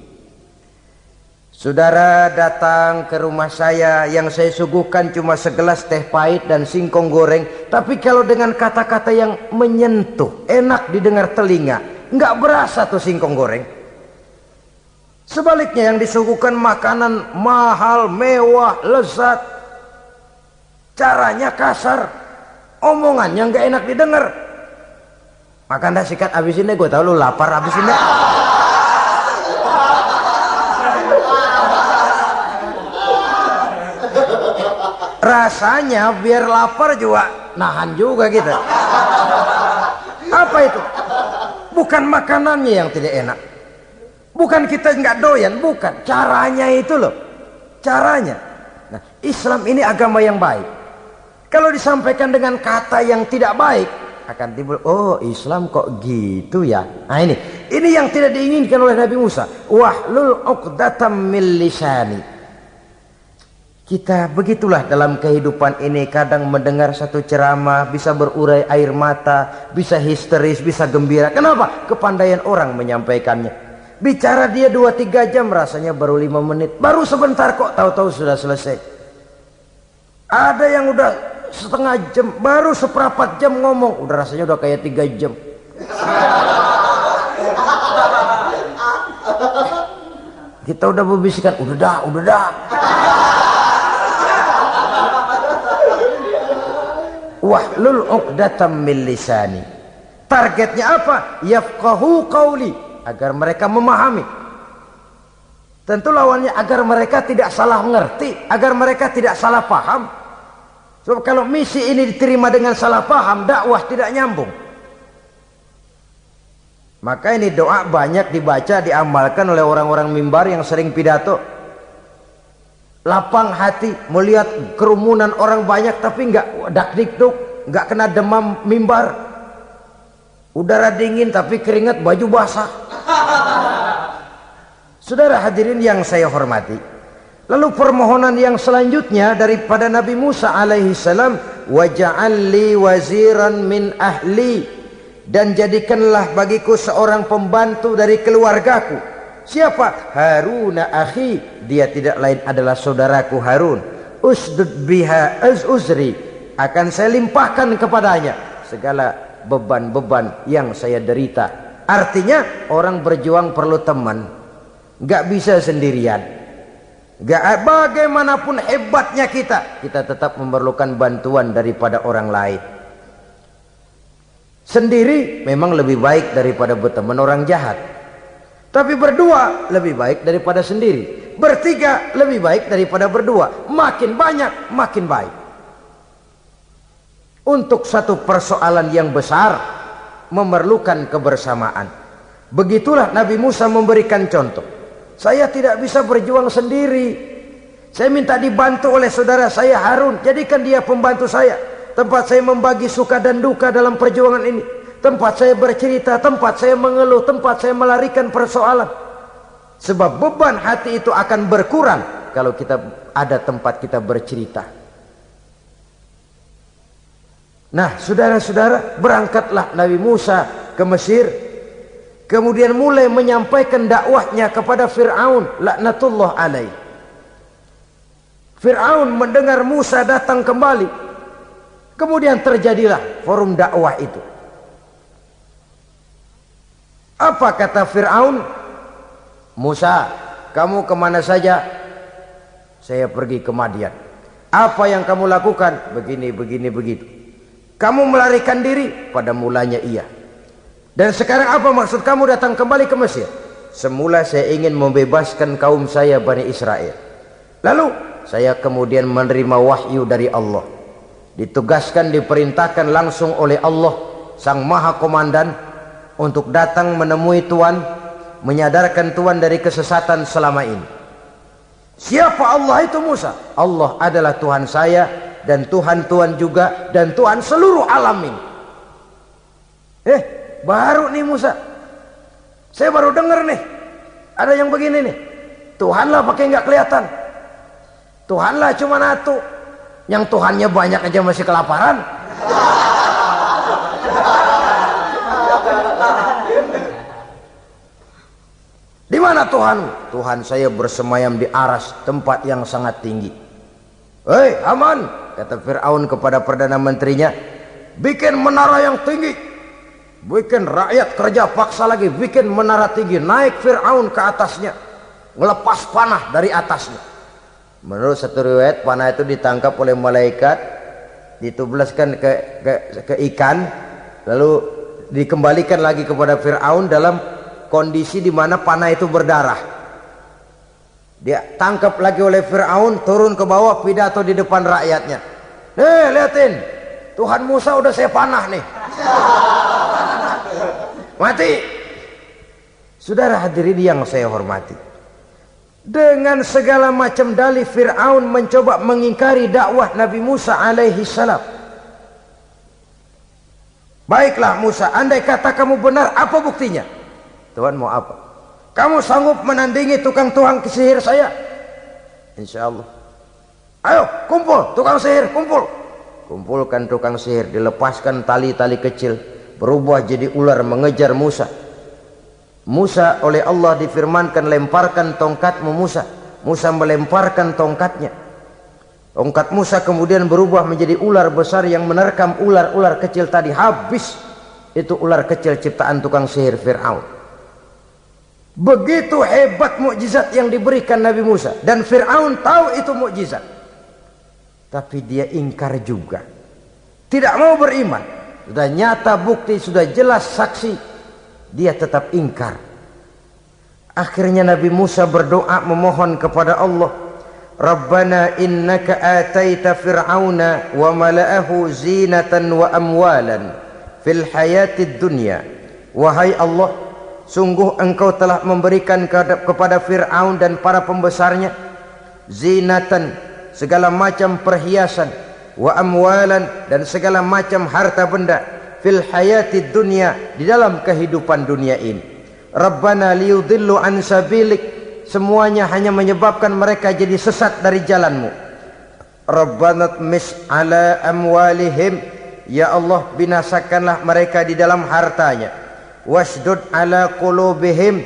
Saudara datang ke rumah saya, yang saya suguhkan cuma segelas teh pahit dan singkong goreng, tapi kalau dengan kata-kata yang menyentuh, enak didengar telinga, nggak berasa tuh singkong goreng. Sebaliknya yang disuguhkan makanan mahal, mewah, lezat, caranya kasar, omongannya nggak enak didengar. Makan dah sikat abis ini, gue tahu lu lapar abis ini. Rasanya biar lapar juga nahan juga gitu. Apa itu? Bukan makanannya yang tidak enak, bukan kita nggak doyan, bukan, caranya itu loh, caranya. Nah, Islam ini agama yang baik. Kalau disampaikan dengan kata yang tidak baik, akan timbul, oh Islam kok gitu ya. Nah ini yang tidak diinginkan oleh Nabi Musa. Wahlul 'uqdatam min lisani. Kita begitulah dalam kehidupan ini, kadang mendengar satu ceramah bisa berurai air mata, bisa histeris, bisa gembira. Kenapa? Kepandaian orang menyampaikannya. Bicara dia 2-3 jam, rasanya baru 5 menit, baru sebentar kok tahu-tahu sudah selesai. Ada yang udah setengah jam, baru seperempat jam ngomong, udah rasanya udah kayak 3 jam. Kita udah berbisikkan, udah dah. Wahlul 'uqdatam min lisani. Targetnya apa? Yafqahu qauli, agar mereka memahami. Tentu lawannya agar mereka tidak salah mengerti, agar mereka tidak salah paham. Sebab kalau misi ini diterima dengan salah paham, dakwah tidak nyambung. Maka ini doa banyak dibaca, diamalkan oleh orang-orang mimbar yang sering pidato. Lapang hati melihat kerumunan orang banyak, tapi nggak dak-dikduk, nggak kena demam mimbar. Udara dingin tapi keringat, baju basah. Saudara hadirin yang saya hormati, lalu permohonan yang selanjutnya daripada Nabi Musa alaihi salam, waj'al li waziran min ahli, dan jadikanlah bagiku seorang pembantu dari keluargaku. Siapa? Haruna akhi, dia tidak lain adalah saudaraku Harun. Usdud biha uzri, akan saya limpahkan kepadanya segala beban-beban yang saya derita. Artinya orang berjuang perlu teman, nggak bisa sendirian. Nggak, bagaimanapun hebatnya kita tetap memerlukan bantuan daripada orang lain. Sendiri memang lebih baik daripada berteman orang jahat. Tapi berdua lebih baik daripada sendiri. Bertiga lebih baik daripada berdua. Makin banyak, makin baik. Untuk satu persoalan yang besar, memerlukan kebersamaan. Begitulah Nabi Musa memberikan contoh. Saya tidak bisa berjuang sendiri. Saya minta dibantu oleh saudara saya Harun. Jadikan dia pembantu saya. Tempat saya membagi suka dan duka dalam perjuangan ini. Tempat saya bercerita, tempat saya mengeluh, tempat saya melarikan persoalan. Sebab beban hati itu akan berkurang kalau kita ada tempat kita bercerita. Nah, saudara-saudara, berangkatlah Nabi Musa ke Mesir. Kemudian mulai menyampaikan dakwahnya kepada Fir'aun, laknatullah alaih. Fir'aun mendengar Musa datang kembali. Kemudian terjadilah forum dakwah itu. Apa kata Fir'aun? Musa, kamu kemana saja? Saya pergi ke Madian. Apa yang kamu lakukan? Begini, begini, begitu. Kamu melarikan diri? Pada mulanya iya. Dan sekarang apa maksud kamu datang kembali ke Mesir? Semula saya ingin membebaskan kaum saya Bani Israel. Lalu saya kemudian menerima wahyu dari Allah. Ditugaskan, diperintahkan langsung oleh Allah Sang Maha Komandan untuk datang menemui Tuhan, menyadarkan Tuhan dari kesesatan selama ini. Siapa Allah itu Musa? Allah adalah Tuhan saya dan Tuhan juga dan Tuhan seluruh alam ini. Baru nih Musa. Saya baru dengar nih. Ada yang begini nih. Tuhanlah pakai nggak kelihatan. Tuhanlah cuma satu. Yang Tuhannya banyak aja masih kelaparan. Di mana Tuhan? Tuhan saya bersemayam di aras, tempat yang sangat tinggi. Hei Haman, kata Fir'aun kepada Perdana Menterinya, bikin menara yang tinggi. Bikin rakyat kerja paksa lagi, bikin menara tinggi. Naik Fir'aun ke atasnya, ngelepas panah dari atasnya. Menurut satu riwayat, panah itu ditangkap oleh malaikat, ditublaskan ke ikan, lalu dikembalikan lagi kepada Fir'aun dalam kondisi di mana panah itu berdarah. Dia tangkap lagi oleh Fir'aun, turun ke bawah, pidato di depan rakyatnya. Nih liatin, Tuhan Musa udah saya panah nih. Mati. Saudara hadirin yang saya hormati, dengan segala macam dalih Fir'aun mencoba mengingkari dakwah Nabi Musa alaihi salam. Baiklah Musa, andai kata kamu benar, apa buktinya? Tuhan mau apa? Kamu sanggup menandingi tukang sihir saya? Insya Allah. Ayo kumpul tukang sihir, kumpul. Kumpulkan tukang sihir, dilepaskan tali-tali kecil, berubah jadi ular mengejar Musa. Musa oleh Allah difirmankan, lemparkan tongkatmu Musa. Musa melemparkan tongkatnya. Tongkat Musa kemudian berubah menjadi ular besar yang menerkam ular-ular kecil tadi. Habis itu ular kecil ciptaan tukang sihir Fir'aun. Begitu hebat mukjizat yang diberikan Nabi Musa, dan Fir'aun tahu itu mukjizat. Tapi dia ingkar juga. Tidak mau beriman. Sudah nyata bukti, sudah jelas saksi, dia tetap ingkar. Akhirnya Nabi Musa berdoa memohon kepada Allah, Rabbana innaka ataita fir'auna wa mala'ahu zinatan wa amwalan fil hayatid dunya. Wahai Allah, sungguh engkau telah memberikan kepada Fir'aun dan para pembesarnya zinatan, segala macam perhiasan, wa amwalan, dan segala macam harta benda, fil hayatid dunya, di dalam kehidupan dunia ini. Rabbana liyudillu an sabilik, semuanya hanya menyebabkan mereka jadi sesat dari jalanmu. Rabbana tmis ala amwalihim, ya Allah binasakanlah mereka di dalam hartanya. Wasdud ala qulubihim,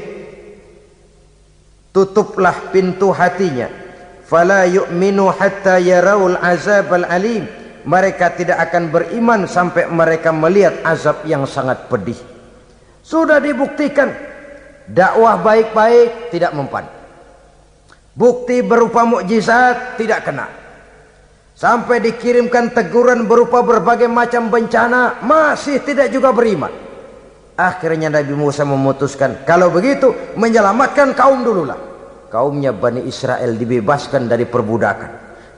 tutuplah pintu hatinya. Fala yu'minu hatta yarawul azabal alim, mereka tidak akan beriman sampai mereka melihat azab yang sangat pedih. Sudah dibuktikan dakwah baik-baik tidak mempan, bukti berupa mukjizat tidak kena, sampai dikirimkan teguran berupa berbagai macam bencana masih tidak juga beriman. Akhirnya Nabi Musa memutuskan, kalau begitu menyelamatkan kaum dululah. Kaumnya Bani Israel dibebaskan dari perbudakan,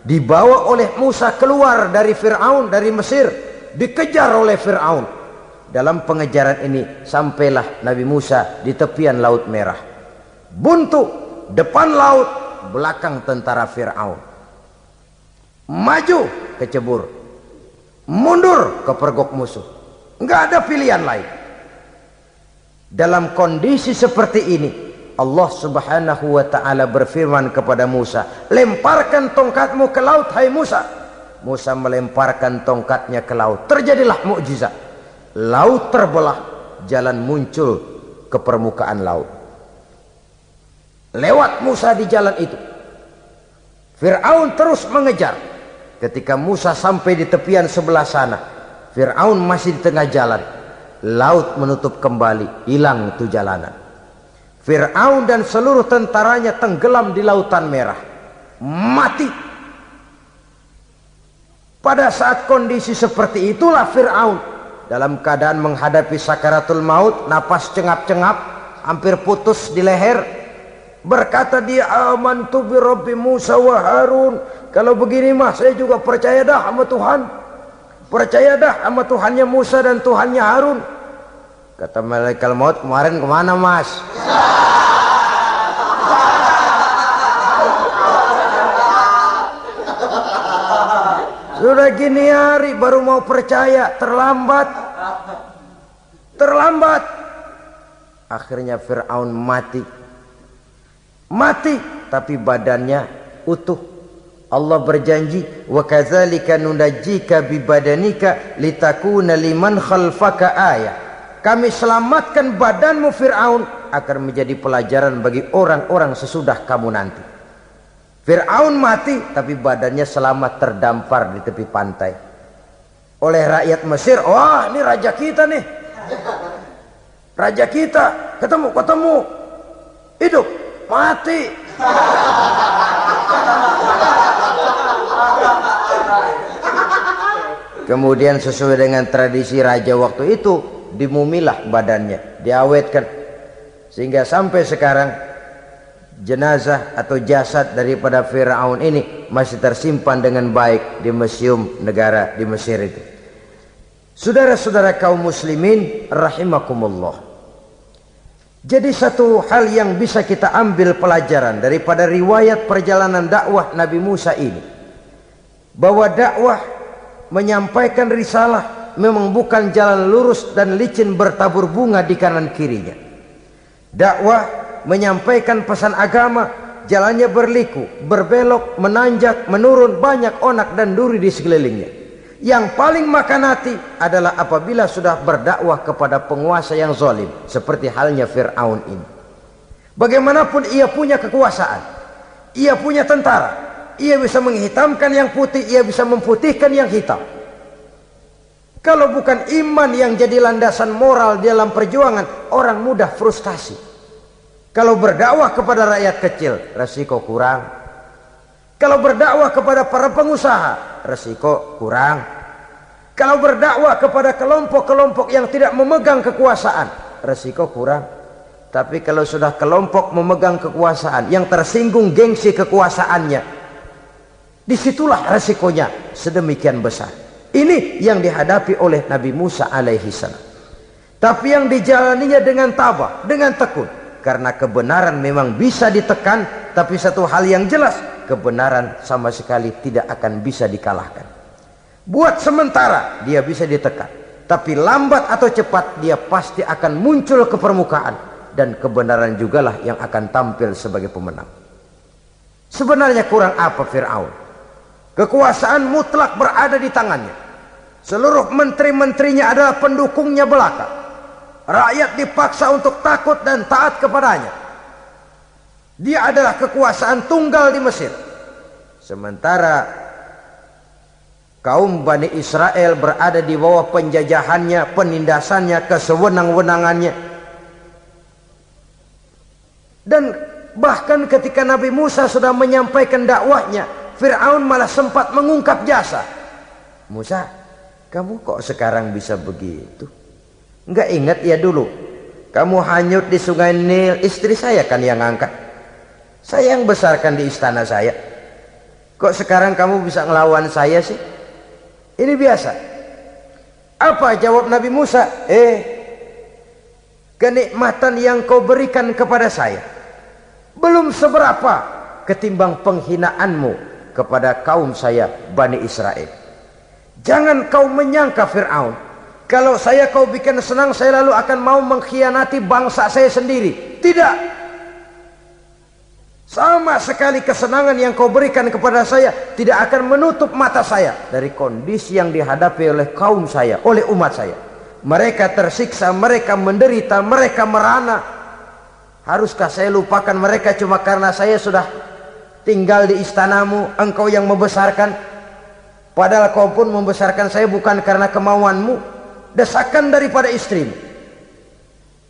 dibawa oleh Musa keluar dari Fir'aun, dari Mesir, dikejar oleh Fir'aun. Dalam pengejaran ini sampailah Nabi Musa di tepian Laut Merah. Buntu, depan laut, belakang tentara Fir'aun. Maju kecebur, mundur kepergok musuh, nggak ada pilihan lain. Dalam kondisi seperti ini, Allah subhanahu wa ta'ala berfirman kepada Musa, lemparkan tongkatmu ke laut, hai Musa. Musa melemparkan tongkatnya ke laut. Terjadilah mukjizat. Laut terbelah, jalan muncul ke permukaan laut. Lewat Musa di jalan itu, Fir'aun terus mengejar. Ketika Musa sampai di tepian sebelah sana, Fir'aun masih di tengah jalan. Laut menutup kembali, hilang itu jalanan. Fir'aun dan seluruh tentaranya tenggelam di Lautan Merah, mati. Pada saat kondisi seperti itulah Fir'aun dalam keadaan menghadapi sakaratul maut, napas cengap-cengap, hampir putus di leher, berkata dia, amantu bi Rabbi Musa wa Harun. Kalau begini mah saya juga percaya dah sama Tuhan, percaya dah sama Tuhannya Musa dan Tuhannya Harun. Kata malaikat maut, kemarin kemana mas? Sudah gini hari baru mau percaya, terlambat. Terlambat. Akhirnya Fir'aun mati. Mati, tapi badannya utuh. Allah berjanji, wa kadzalika nunajjika bi badanika litakuna liman khalfaka ayah. Kami selamatkan badanmu Fir'aun agar menjadi pelajaran bagi orang-orang sesudah kamu nanti. Fir'aun mati, tapi badannya selamat terdampar di tepi pantai oleh rakyat Mesir. Wah, ini raja kita nih, raja kita, ketemu hidup mati. Kemudian sesuai dengan tradisi raja waktu itu, dimumilah badannya, diawetkan, sehingga sampai sekarang jenazah atau jasad daripada Fir'aun ini masih tersimpan dengan baik di museum negara di Mesir itu. Saudara-saudara kaum muslimin rahimakumullah. Jadi satu hal yang bisa kita ambil pelajaran daripada riwayat perjalanan dakwah Nabi Musa ini, bahwa dakwah menyampaikan risalah memang bukan jalan lurus dan licin bertabur bunga di kanan kirinya. Dakwah menyampaikan pesan agama, jalannya berliku, berbelok, menanjak, menurun, banyak onak dan duri di sekelilingnya. Yang paling makan hati adalah apabila sudah berdakwah kepada penguasa yang zalim, seperti halnya Fir'aun ini. Bagaimanapun ia punya kekuasaan, ia punya tentara, ia bisa menghitamkan yang putih, ia bisa memutihkan yang hitam. Kalau bukan iman yang jadi landasan moral dalam perjuangan, orang mudah frustasi. Kalau berdakwah kepada rakyat kecil, resiko kurang. Kalau berdakwah kepada para pengusaha, resiko kurang. Kalau berdakwah kepada kelompok-kelompok yang tidak memegang kekuasaan, resiko kurang. Tapi kalau sudah kelompok memegang kekuasaan, yang tersinggung gengsi kekuasaannya, disitulah resikonya sedemikian besar. Ini yang dihadapi oleh Nabi Musa alaihi salam. Tapi yang dijalaninya dengan tabah, dengan tekun. Karena kebenaran memang bisa ditekan, tapi satu hal yang jelas, kebenaran sama sekali tidak akan bisa dikalahkan. Buat sementara dia bisa ditekan, tapi lambat atau cepat dia pasti akan muncul ke permukaan, dan kebenaran jugalah yang akan tampil sebagai pemenang. Sebenarnya kurang apa Fir'aun? Kekuasaan mutlak berada di tangannya. Seluruh menteri-menterinya adalah pendukungnya belaka. Rakyat dipaksa untuk takut dan taat kepadanya. Dia adalah kekuasaan tunggal di Mesir. Sementara kaum Bani Israel berada di bawah penjajahannya, penindasannya, kesewenang-wenangannya. Dan bahkan ketika Nabi Musa sudah menyampaikan dakwahnya, Fir'aun malah sempat mengungkap jasa. Musa, kamu kok sekarang bisa begitu? Enggak ingat ya dulu kamu hanyut di sungai Nil, istri saya kan yang angkat, saya yang besarkan di istana saya. Kok sekarang kamu bisa ngelawan saya sih? Ini biasa. Apa jawab Nabi Musa? Kenikmatan yang kau berikan kepada saya belum seberapa ketimbang penghinaanmu kepada kaum saya Bani Israel. Jangan kau menyangka Fir'aun, kalau saya kau bikin senang, saya lalu akan mau mengkhianati bangsa saya sendiri. Tidak. Sama sekali kesenangan yang kau berikan kepada saya tidak akan menutup mata saya dari kondisi yang dihadapi oleh kaum saya, oleh umat saya. Mereka tersiksa, mereka menderita, mereka merana. Haruskah saya lupakan mereka cuma karena saya sudah tinggal di istanamu, engkau yang membesarkan? Padahal kau pun membesarkan saya bukan karena kemauanmu. Desakan daripada istrimu.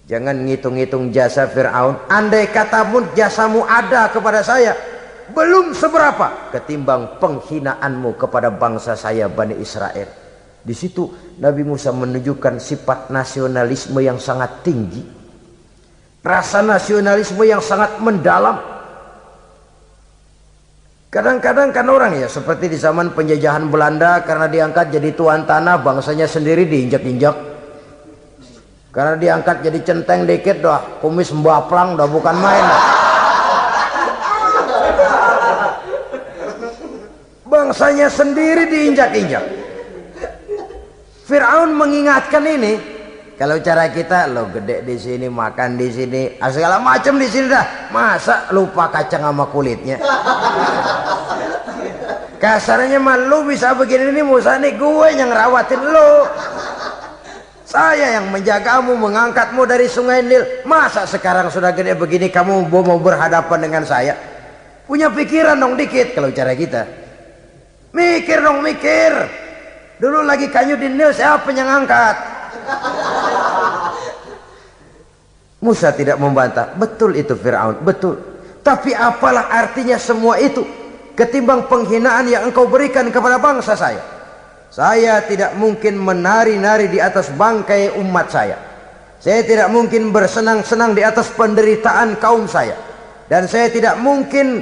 Jangan ngitung-ngitung jasa Fir'aun. Andai kata pun jasamu ada kepada saya, belum seberapa ketimbang penghinaanmu kepada bangsa saya Bani Israel. Di situ Nabi Musa menunjukkan sifat nasionalisme yang sangat tinggi, rasa nasionalisme yang sangat mendalam. Kadang-kadang kan orang ya seperti di zaman penjajahan Belanda, karena diangkat jadi tuan tanah, bangsanya sendiri diinjak-injak. Karena diangkat jadi centeng dikit dah, kumis mbaplang dah, bukan main dah. Bangsanya sendiri diinjak-injak. Fir'aun mengingatkan ini. Kalau cara kita, lo gede di sini, makan di sini, segala macam di sini dah. Masa lupa kacang sama kulitnya? Kasarnya mah lu bisa begini nih Musa, nih gue yang rawatin lu. Saya yang menjagamu, mengangkatmu dari sungai Nil. Masa sekarang sudah gede begini kamu mau berhadapan dengan saya? Punya pikiran dong dikit kalau cara kita. Mikir dong, mikir. Dulu lagi kayu di Nil, siapa yang angkat? Musa tidak membantah. Betul itu Fir'aun, betul. Tapi apalah artinya semua itu ketimbang penghinaan yang engkau berikan kepada bangsa saya. Saya tidak mungkin menari-nari di atas bangkai umat saya. Saya tidak mungkin bersenang-senang di atas penderitaan kaum saya. Dan saya tidak mungkin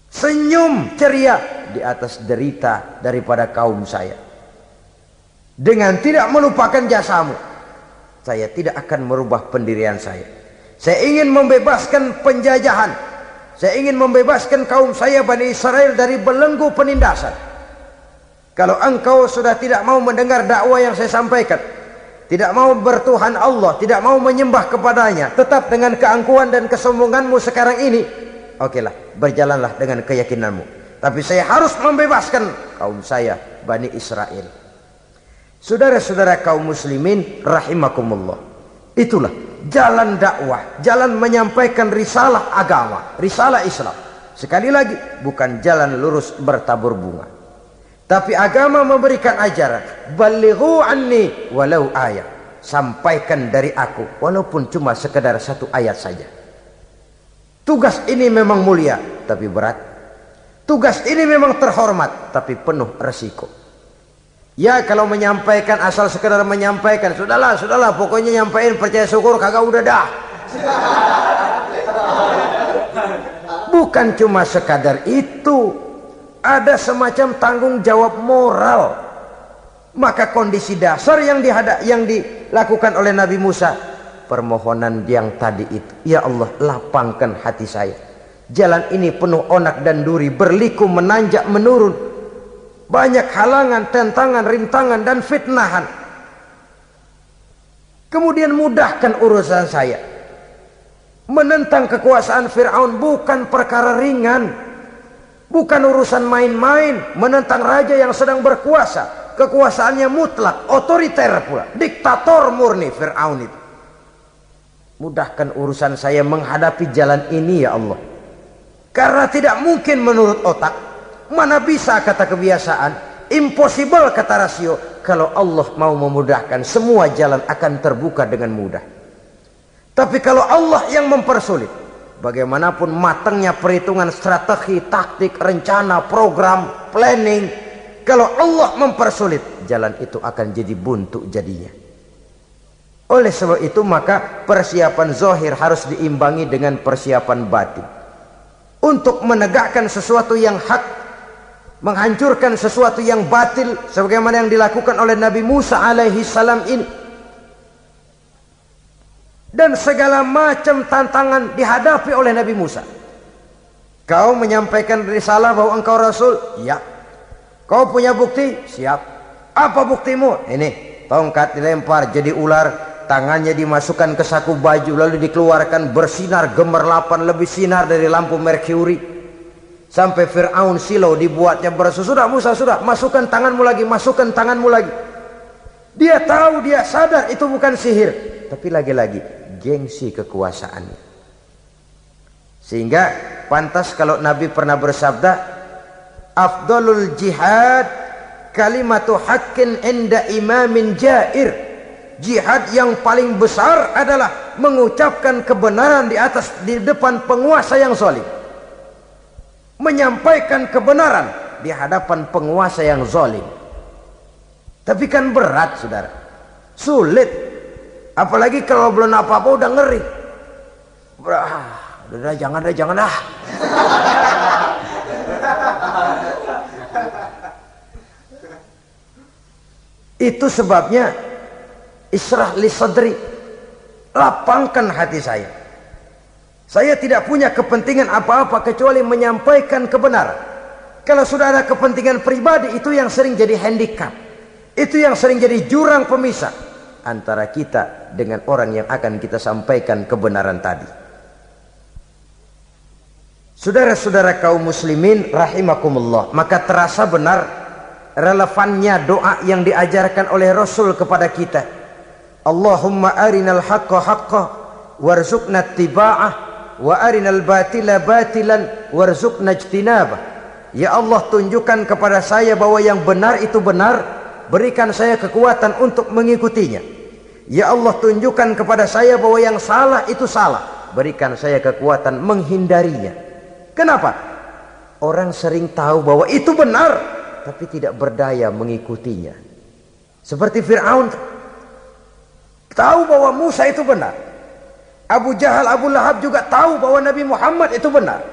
senyum ceria di atas derita daripada kaum saya. Dengan tidak melupakan jasamu, saya tidak akan merubah pendirian saya. Saya ingin membebaskan penjajahan. Saya ingin membebaskan kaum saya Bani Israel dari belenggu penindasan. Kalau engkau sudah tidak mau mendengar dakwah yang saya sampaikan, tidak mau bertuhan Allah, tidak mau menyembah kepadanya, tetap dengan keangkuhan dan kesombonganmu sekarang ini, okelah, berjalanlah dengan keyakinanmu. Tapi saya harus membebaskan kaum saya Bani Israel. Saudara-saudara kaum muslimin rahimakumullah, itulah jalan dakwah, jalan menyampaikan risalah agama, risalah Islam. Sekali lagi, bukan jalan lurus bertabur bunga, tapi agama memberikan ajaran, balighu anni walau ayat, sampaikan dari aku walaupun cuma sekedar satu ayat saja. Tugas ini memang mulia tapi berat. Tugas ini memang terhormat tapi penuh resiko. Ya kalau menyampaikan asal sekedar menyampaikan, sudahlah, pokoknya nyampein, percaya syukur kagak, udah dah. Bukan cuma sekadar itu, ada semacam tanggung jawab moral. Maka kondisi dasar yang dilakukan oleh Nabi Musa, permohonan yang tadi itu, ya Allah lapangkan hati saya. Jalan ini penuh onak dan duri, berliku, menanjak, menurun. Banyak halangan, tentangan, rintangan, dan fitnahan. Kemudian mudahkan urusan saya. Menentang kekuasaan Fir'aun bukan perkara ringan. Bukan urusan main-main. Menentang raja yang sedang berkuasa. Kekuasaannya mutlak, otoriter pula. Diktator murni Fir'aun itu. Mudahkan urusan saya menghadapi jalan ini ya Allah. Karena tidak mungkin menurut otak. Mana bisa kata kebiasaan, impossible kata rasio. Kalau Allah mau memudahkan, semua jalan akan terbuka dengan mudah. Tapi kalau Allah yang mempersulit, bagaimanapun matangnya perhitungan strategi, taktik, rencana, program, planning, kalau Allah mempersulit, jalan itu akan jadi buntu jadinya. Oleh sebab itu maka persiapan zahir harus diimbangi dengan persiapan batin. Untuk menegakkan sesuatu yang hak, menghancurkan sesuatu yang batil, sebagaimana yang dilakukan oleh Nabi Musa alaihi salam ini. Dan segala macam tantangan dihadapi oleh Nabi Musa. Kau menyampaikan risalah bahwa engkau Rasul? Ya. Kau punya bukti? Siap. Apa buktimu? Ini, tongkat dilempar jadi ular, tangannya dimasukkan ke saku baju, lalu dikeluarkan bersinar gemerlapan, lebih sinar dari lampu merkuri. Sampai Fir'aun silau dibuatnya berasa, sudah Musa, sudah, masukkan tanganmu lagi, masukkan tanganmu lagi. Dia tahu, dia sadar itu bukan sihir, tapi lagi-lagi gengsi kekuasaannya. Sehingga pantas kalau Nabi pernah bersabda, afdalul jihad kalimatu haqqin inda imamin jair. Jihad yang paling besar adalah mengucapkan kebenaran di depan penguasa yang zalim. menyampaikan kebenaran di hadapan penguasa yang zalim. Tapi kan berat, saudara, sulit, apalagi kalau belum apa-apa udah ngeri. Udah jangan dah. Itu sebabnya Ishrah li sadri, lapangkan hati saya. Saya tidak punya kepentingan apa-apa kecuali menyampaikan kebenaran. Kalau sudah ada kepentingan pribadi, itu yang sering jadi handicap, itu yang sering jadi jurang pemisah antara kita dengan orang yang akan kita sampaikan kebenaran tadi. Saudara-saudara kaum muslimin rahimakumullah, maka terasa benar relevannya doa yang diajarkan oleh Rasul kepada kita. Allahumma arinal haqqa haqqa warzuqna ittiba'ah wa arinal batila batilan warzuqna ijtinabah. Ya Allah, tunjukkan kepada saya bahwa yang benar itu benar, berikan saya kekuatan untuk mengikutinya. Ya Allah, tunjukkan kepada saya bahwa yang salah itu salah, berikan saya kekuatan menghindarinya. Kenapa? Orang sering tahu bahwa itu benar, tapi tidak berdaya mengikutinya. Seperti Fir'aun tahu bahwa Musa itu benar. Abu Jahal, Abu Lahab juga tahu bahwa Nabi Muhammad itu benar.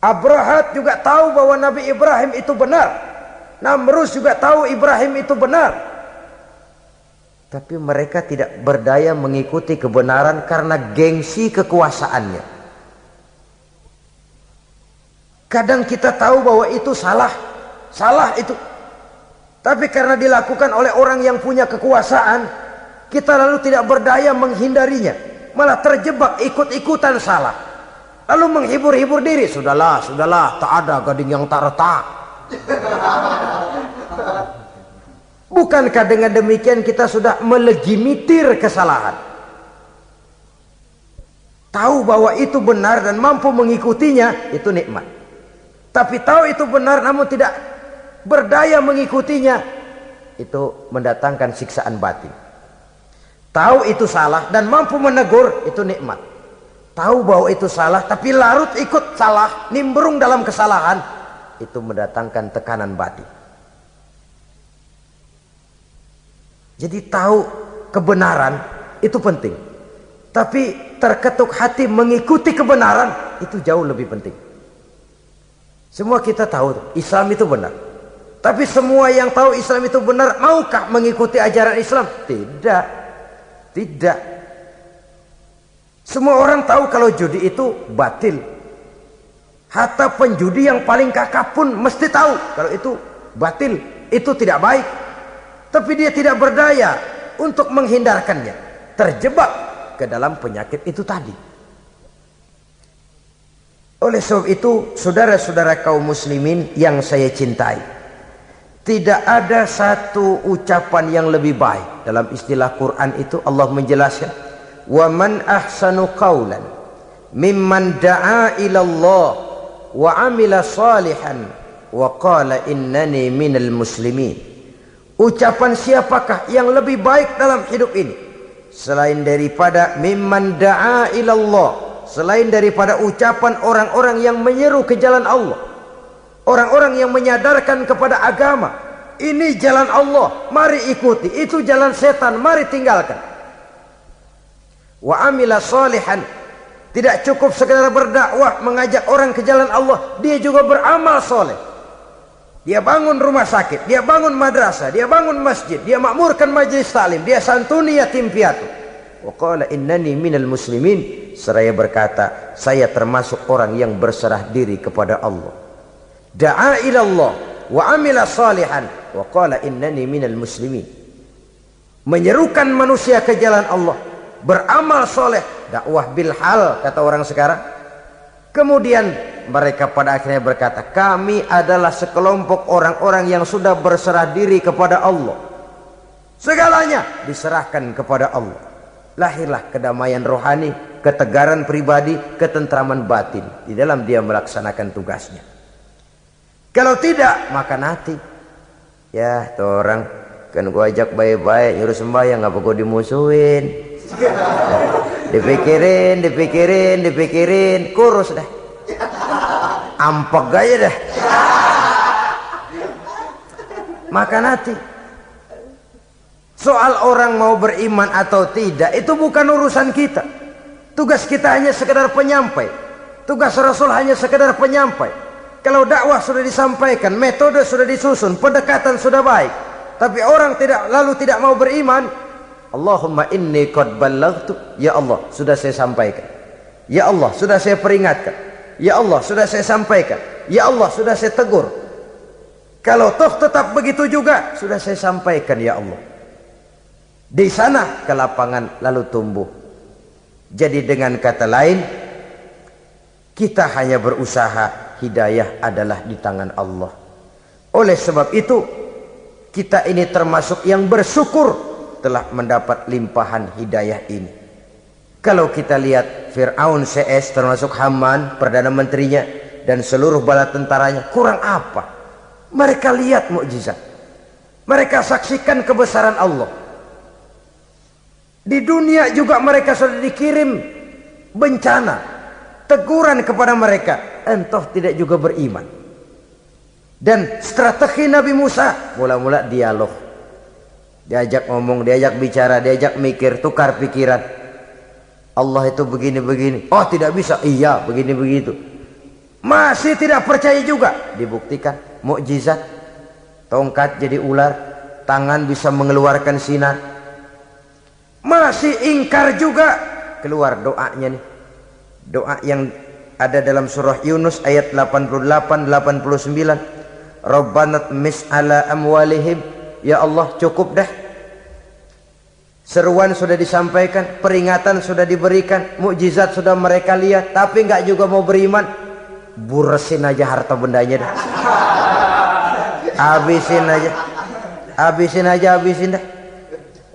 Abrahat juga tahu bahwa Nabi Ibrahim itu benar. Namrus juga tahu Ibrahim itu benar. Tapi mereka tidak berdaya mengikuti kebenaran karena gengsi kekuasaannya. Kadang kita tahu bahwa itu salah itu. Tapi karena dilakukan oleh orang yang punya kekuasaan, kita lalu tidak berdaya menghindarinya, malah terjebak ikut-ikutan salah, lalu menghibur-hibur diri. Sudahlah, tak ada gading yang tak retak. Bukankah dengan demikian kita sudah melegimitir kesalahan? Tahu bahwa itu benar dan mampu mengikutinya, itu nikmat. Tapi tahu itu benar namun tidak berdaya mengikutinya, itu mendatangkan siksaan batin. Tahu itu salah dan mampu menegur, itu nikmat. Tahu bahwa itu salah tapi larut ikut salah, nimbrung dalam kesalahan, itu mendatangkan tekanan batin. Jadi tahu kebenaran itu penting, tapi terketuk hati mengikuti kebenaran itu jauh lebih penting. Semua kita tahu Islam itu benar, tapi semua yang tahu Islam itu benar maukah mengikuti ajaran Islam? Tidak. Semua orang tahu kalau judi itu batil. Hatta penjudi yang paling kakap pun mesti tahu kalau itu batil, itu tidak baik. Tapi dia tidak berdaya untuk menghindarkannya, terjebak ke dalam penyakit itu tadi. Oleh sebab itu, saudara-saudara kaum muslimin yang saya cintai, tidak ada satu ucapan yang lebih baik. Dalam istilah Quran itu Allah menjelaskan, wa man ahsanu qawlan mimman da'a ila Allah wa amila salihan wa qala innani minal muslimin. Ucapan siapakah yang lebih baik dalam hidup ini selain daripada mimman da'a ila Allah, selain daripada ucapan orang-orang yang menyeru ke jalan Allah, orang-orang yang menyadarkan kepada agama. Ini jalan Allah, mari ikuti. Itu jalan setan, mari tinggalkan. Wa amila salihan, tidak cukup sekedar berdakwah mengajak orang ke jalan Allah, dia juga beramal soleh. Dia bangun rumah sakit, dia bangun madrasah, dia bangun masjid, dia makmurkan majelis taklim, dia santuni yatim piatu. Wa qala innani minal muslimin, seraya berkata, saya termasuk orang yang berserah diri kepada Allah. Da'a ila Allah wa amila salihan wa qala innani minal muslimin. Menyerukan manusia ke jalan Allah, beramal soleh, dakwah bil hal kata orang sekarang. Kemudian mereka pada akhirnya berkata, kami adalah sekelompok orang-orang yang sudah berserah diri kepada Allah. Segalanya diserahkan kepada Allah. Lahirlah kedamaian rohani, ketegaran pribadi, ketentraman batin di dalam dia melaksanakan tugasnya. Kalau tidak, maka nanti ya tuh orang kan gua ajak baik-baik nyuruh sembahyang, ngapa gua dimusuhin? Dipikirin, kurus dah. ampek gaya dah. Makan hati. Soal orang mau beriman atau tidak itu bukan urusan kita. Tugas kita hanya sekedar penyampai. Tugas Rasul hanya sekedar penyampai. Kalau dakwah sudah disampaikan, metode sudah disusun, pendekatan sudah baik, tapi orang tidak mau beriman, Allahumma inni qad ballaghtu, ya Allah sudah saya sampaikan, ya Allah sudah saya peringatkan, ya Allah sudah saya sampaikan, ya Allah sudah saya tegur. Kalau toh tetap begitu juga, sudah saya sampaikan ya Allah. Di sana kelapangan lalu tumbuh. Jadi dengan kata lain, kita hanya berusaha, hidayah adalah di tangan Allah. Oleh sebab itu, kita ini termasuk yang bersyukur telah mendapat limpahan hidayah ini. Kalau kita lihat Fir'aun CS termasuk Haman, Perdana Menterinya, dan seluruh bala tentaranya, kurang apa? Mereka lihat mukjizat. Mereka saksikan kebesaran Allah. Di dunia juga mereka sudah dikirim bencana, teguran kepada mereka, entah tidak juga beriman. Dan strategi Nabi Musa mula-mula dialog, diajak ngomong, diajak bicara, diajak mikir, tukar pikiran. Allah itu begini-begini, oh tidak bisa, iya begini-begitu. Masih tidak percaya juga, dibuktikan mukjizat, tongkat jadi ular, tangan bisa mengeluarkan sinar. Masih ingkar juga, keluar doanya nih, doa yang ada dalam surah Yunus ayat 88-89. Rabbana tmis ala amwalihim, ya Allah cukup dah. Seruan sudah disampaikan, peringatan sudah diberikan, mukjizat sudah mereka lihat, tapi nggak juga mau beriman. Buresin aja harta bendanya dah. Habisin aja, habisin dah.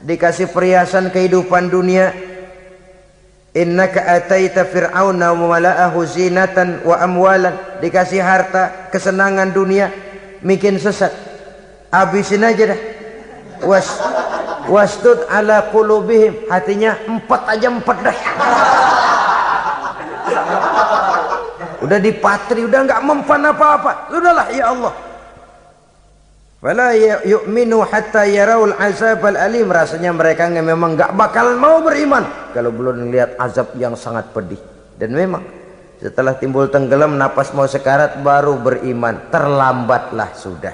Dikasih perhiasan kehidupan dunia. Innaka ataita fir'auna wa mala'ahu zinatan wa amwalan. Dikasih harta, kesenangan dunia, bikin sesat. Habisin aja dah. Wasdud ala qulubihim, hatinya empat dah. Udah dipatri, udah nggak mempan apa-apa. Sudahlah ya Allah. Wala yu'minu hatta yaraul azabal alim. Rasanya mereka memang nggak bakal mau beriman kalau belum melihat azab yang sangat pedih. Dan memang setelah timbul tenggelam, napas mau sekarat, baru beriman. Terlambatlah sudah.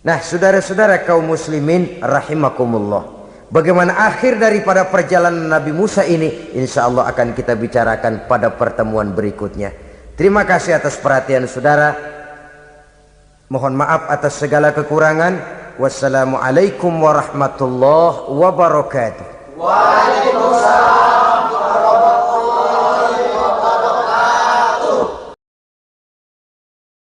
Nah, saudara-saudara kaum muslimin rahimakumullah, bagaimana akhir daripada perjalanan Nabi Musa ini, insya Allah akan kita bicarakan pada pertemuan berikutnya. Terima kasih atas perhatian saudara. Mohon maaf atas segala kekurangan. Wassalamualaikum warahmatullahi wabarakatuh.